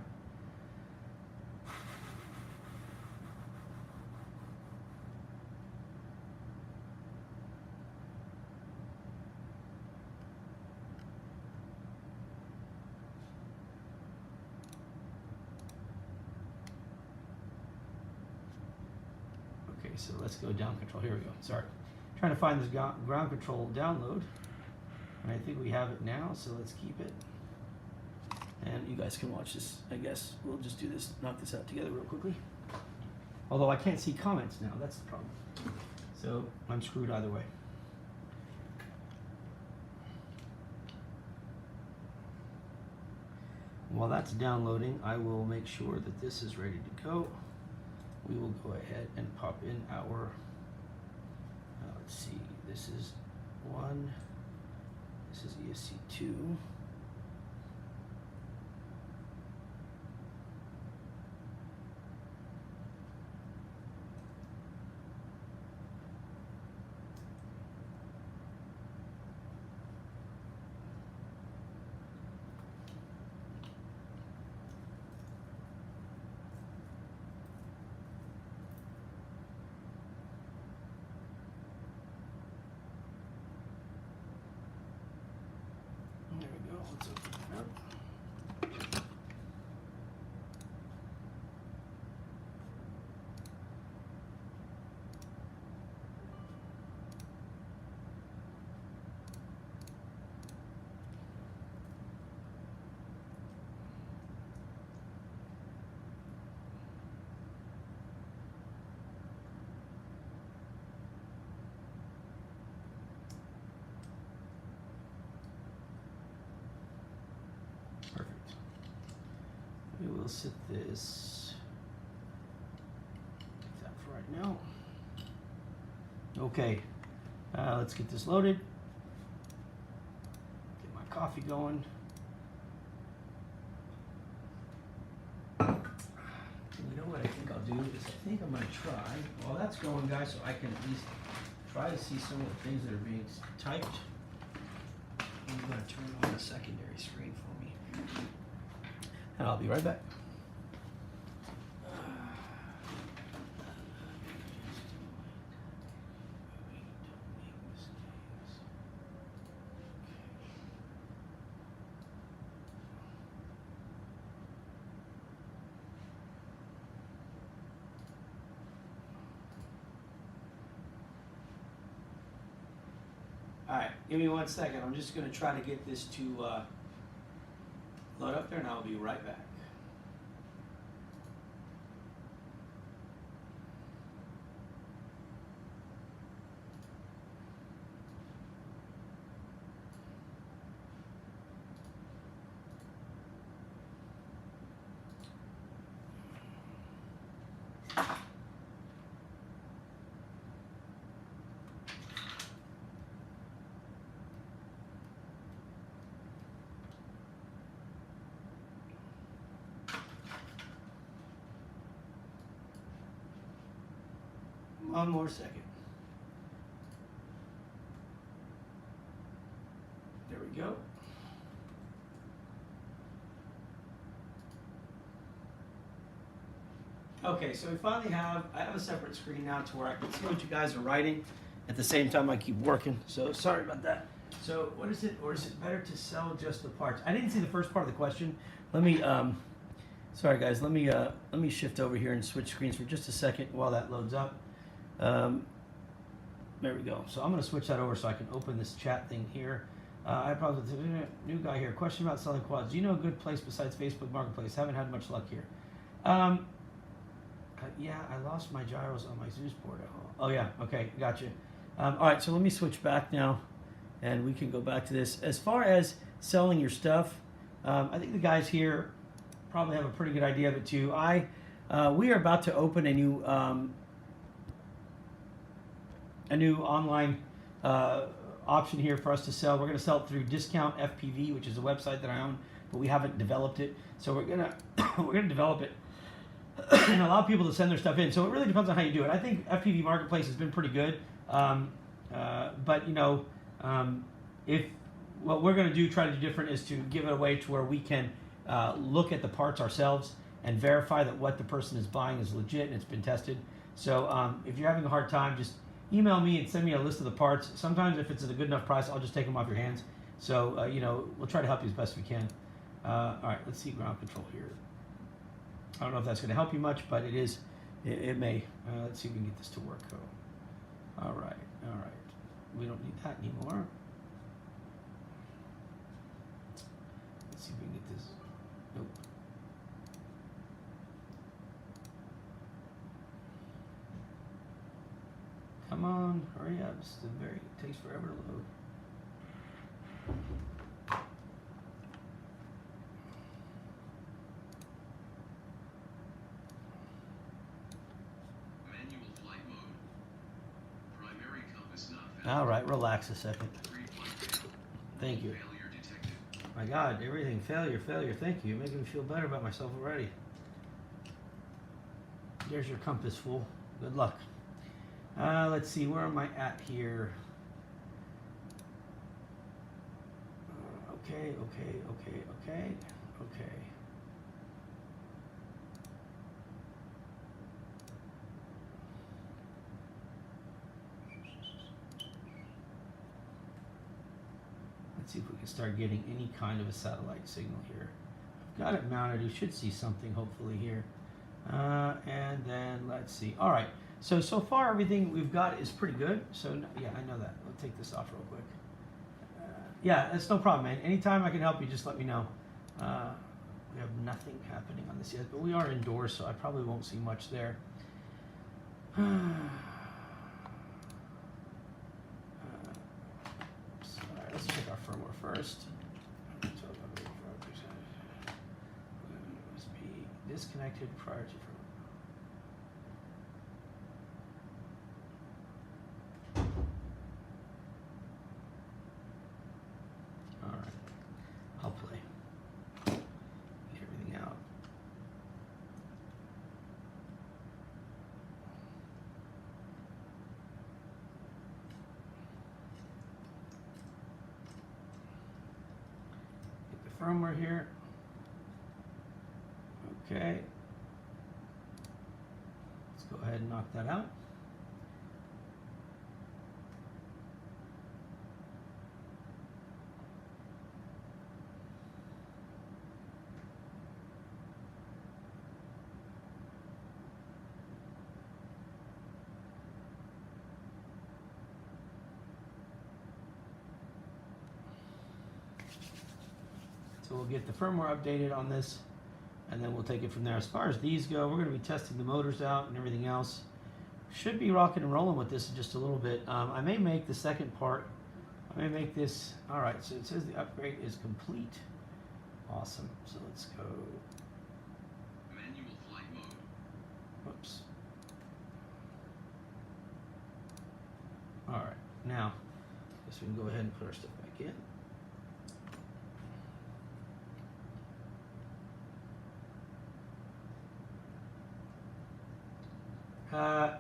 Okay, so let's go down control. Here we go. Sorry. Trying to find this ground control download. And I think we have it now, so let's keep it. And you guys can watch this, I guess. We'll just do this, knock this out together real quickly. Although I can't see comments now, that's the problem. So I'm screwed either way. While that's downloading, I will make sure that this is ready to go. We will go ahead and pop in our, let's see, this is 1, this is ESC2. There we go, let's open it up. Perfect. We will set this like that for right now. Okay, let's get this loaded. Get my coffee going. And you know what I think I'll do is I think I'm going to try, while that's going guys, so I can at least try to see some of the things that are being typed. I'm going to turn on the secondary screen for me. And I'll be right back. All right, give me 1 second. I'm just going to try to get this to load up there, and I'll be right back. One more second. There we go. Okay, so we finally have, I have a separate screen now to where I can see what you guys are writing at the same time I keep working. So sorry about that. So what is it, or is it better to sell just the parts? I didn't see the first part of the question. Let me, sorry guys, let me shift over here and switch screens for just a second while that loads up. There we go. So I'm gonna switch that over so I can open this chat thing here. I probably, new guy here. Question about selling quads. Do you know a good place besides Facebook Marketplace? Haven't had much luck here. Yeah, I lost my gyros on my Zeus board at home. Oh yeah, okay, gotcha. All right, so let me switch back now, and we can go back to this. As far as selling your stuff, I think the guys here probably have a pretty good idea of it too. We are about to open a new online option here for us to sell. We're going to sell it through Discount FPV, which is a website that I own, but we haven't developed it. So we're gonna develop it and allow people to send their stuff in. So it really depends on how you do it. I think FPV Marketplace has been pretty good, but you know, if what we're going to do, try to do different, is to give it away to where we can look at the parts ourselves and verify that what the person is buying is legit and it's been tested. So if you're having a hard time, just email me and send me a list of the parts. Sometimes if it's at a good enough price, I'll just take them off your hands. So, you know, we'll try to help you as best we can. All right, let's see ground control here. I don't know if that's going to help you much, but it is. It may. Let's see if we can get this to work. All right, all right. We don't need that anymore. Let's see if we can get this. Nope. Come on, hurry up. It takes forever to load. Manual flight mode. Primary compass not found. All right, relax a second. Thank you. Failure detected. My God, everything failure. Thank you. You're making me feel better about myself already. There's your compass, fool. Good luck. Let's see, where am I at here? Okay. Let's see if we can start getting any kind of a satellite signal here. I've got it mounted. You should see something hopefully here. And then let's see. All right. So far everything we've got is pretty good. So yeah, I know that. We'll take this off real quick. Yeah, that's no problem, man. Anytime I can help you, just let me know. We have nothing happening on this yet, but we are indoors, so I probably won't see much there. Let's check our firmware first. Must be disconnected prior to firmware. All right, I'll play. Get everything out. Firmware here. Okay. Let's go ahead and knock that out. So we'll get the firmware updated on this, and then we'll take it from there. As far as these go, we're going to be testing the motors out and everything else. Should be rocking and rolling with this in just a little bit. I may make the second part. I may make this. All right, so it says the upgrade is complete. Awesome. So let's go. Manual flight mode. Whoops. All right, now, I guess we can go ahead and put our stuff back in. I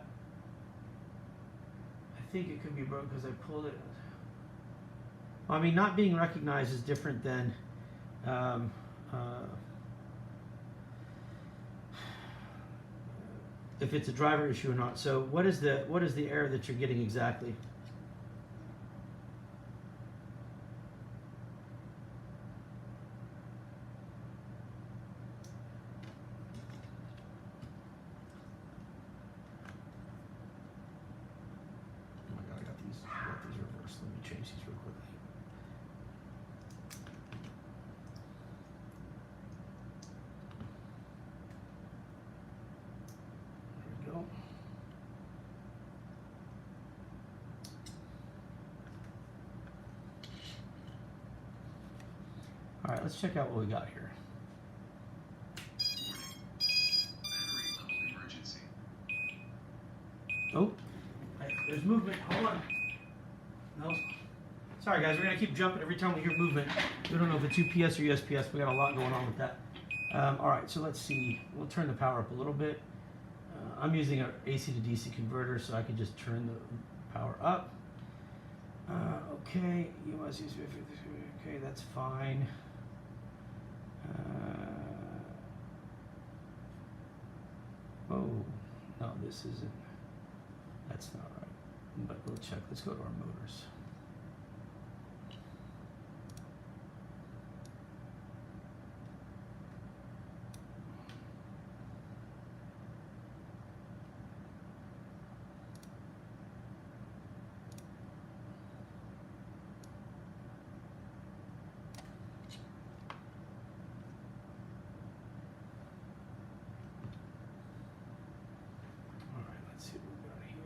think it could be broken because I pulled it. I mean, not being recognized is different than if it's a driver issue or not. So what is the error that you're getting exactly? Oh my god, I got these reversed. Let me change these real quickly. There we go. All right, let's check out what we got here. Battery level emergency. Oh, there's movement. Hold on. No. Sorry, guys. We're going to keep jumping every time we hear movement. We don't know if it's UPS or USPS. We got a lot going on with that. All right, so let's see. We'll turn the power up a little bit. I'm using an AC to DC converter, so I can just turn the power up. Okay, you must use. Okay, that's fine. Oh, no, this isn't. That's not right. But we'll check. Let's go to our motors. All right, let's see what we got here.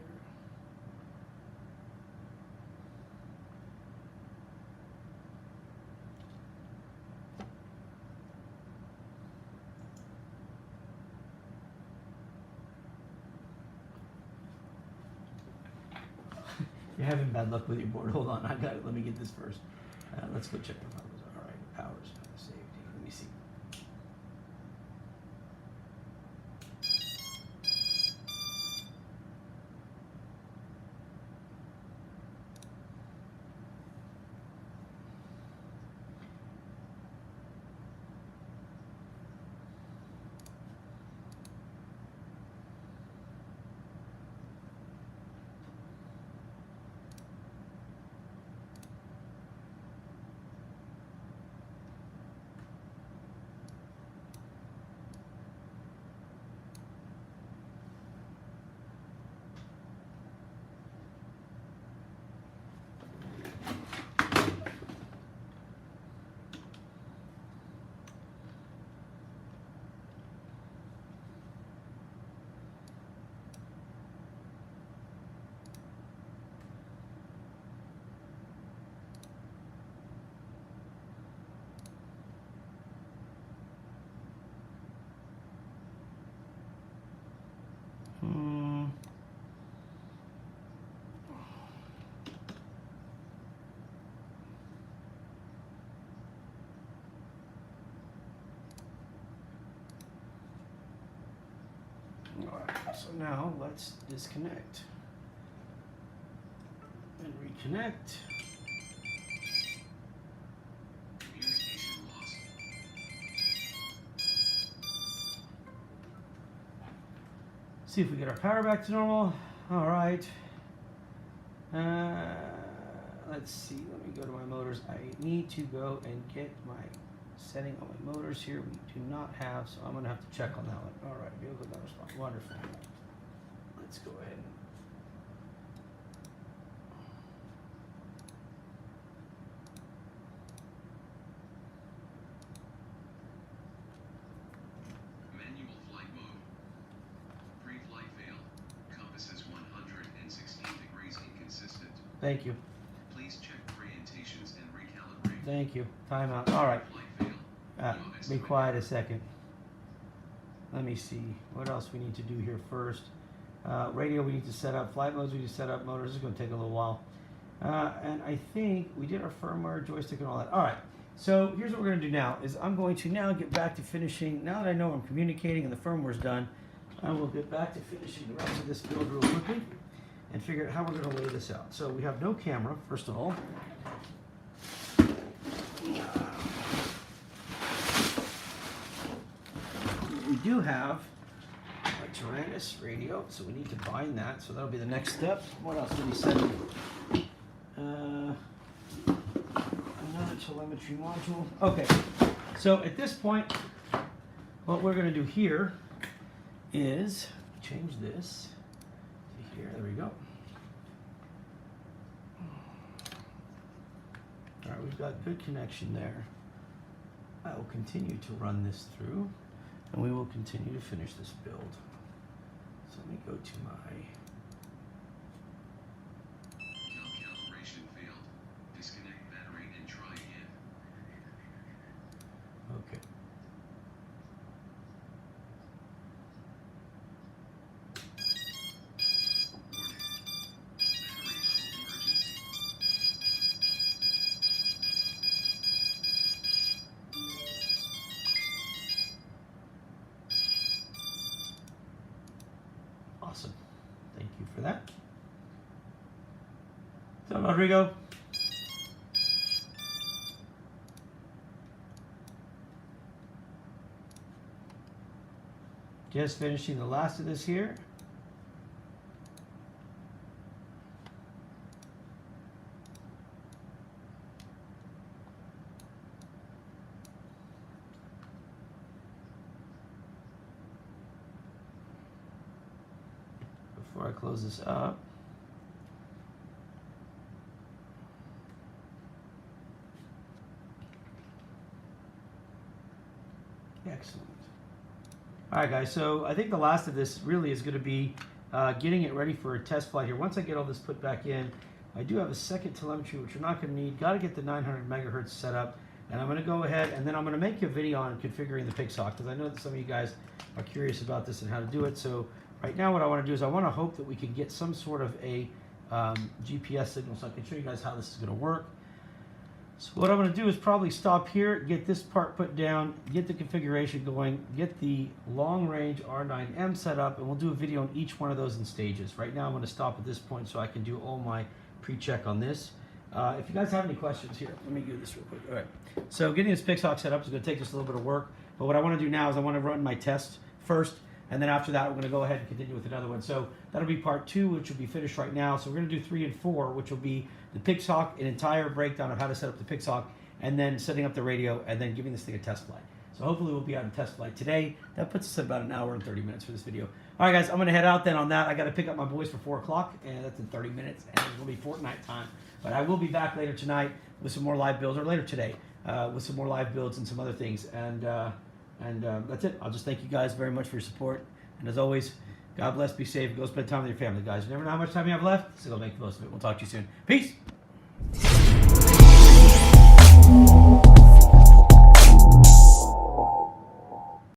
You're having bad luck with your board. Hold on, I got it. Let me get this first. Let's go check the powers. All right, powers, safety. Let me see. Alright, so now let's disconnect and reconnect. Communication lost. See if we get our power back to normal. Alright. Let's see. Let me go to my motors. I need to go and get my setting on my motors here. We do not have, so I'm going to have to check on that one. Alright, vehicle not respond. Wonderful. Let's go ahead. Manual flight mode. Pre-flight fail. Compasses 116 degrees inconsistent. Thank you. Please check orientations and recalibrate. Thank you. Timeout. Alright. Flight fail. Be quiet a second. Let me see what else we need to do here first. Radio we need to set up. Flight modes we need to set up. Motors this is going to take a little while. And I think we did our firmware, joystick, and all that. All right. So here's what we're going to do now. Is I'm going to now get back to finishing. Now that I know I'm communicating and the firmware's done, I will get back to finishing the rest of this build real quickly and figure out how we're going to lay this out. So we have no camera, first of all. We do have a Tyrannus radio, so we need to bind that, so that'll be the next step. What else did he send me? Another telemetry module. Okay, so at this point, what we're going to do here is change this to here. There we go. All right, we've got good connection there. I will continue to run this through, and we will continue to finish this build. So let me go to my... Calibration failed. Disconnect battery and try again. Okay. Warning. Battery level emergency. Awesome. Thank you for that. So, Rodrigo. Just finishing the last of this here. Before I close this up. Excellent. All right, guys, so I think the last of this really is going to be getting it ready for a test flight here. Once I get all this put back in, I do have a second telemetry, which you're not going to need. Got to get the 900 megahertz set up, and I'm going to go ahead, and then I'm going to make you a video on configuring the PixHawk, because I know that some of you guys are curious about this and how to do it. So right now what I want to do is I want to hope that we can get some sort of a GPS signal so I can show you guys how this is going to work. So what I'm going to do is probably stop here, get this part put down, get the configuration going, get the long-range R9M set up, and we'll do a video on each one of those in stages. Right now I'm going to stop at this point so I can do all my pre-check on this. If you guys have any questions here, let me do this real quick. All right. So getting this PixHawk set up is going to take just a little bit of work, but what I want to do now is I want to run my test first, and then after that we're going to go ahead and continue with another one. So that'll be part 2, which will be finished right now. So we're going to do 3 and 4, which will be the PixHawk, an entire breakdown of how to set up the PixHawk, and then setting up the radio, and then giving this thing a test flight. So hopefully we'll be out in test flight today. That puts us at about an hour and 30 minutes for this video. All right, guys, I'm going to head out then on that. I got to pick up my boys for 4 o'clock, and that's in 30 minutes, and it's going to be Fortnite time. But I will be back later tonight with some more live builds, or later today with some more live builds and some other things. And that's it. I'll just thank you guys very much for your support. And as always, God bless, be safe, go spend time with your family, guys. You never know how much time you have left, so go make the most of it. We'll talk to you soon. Peace!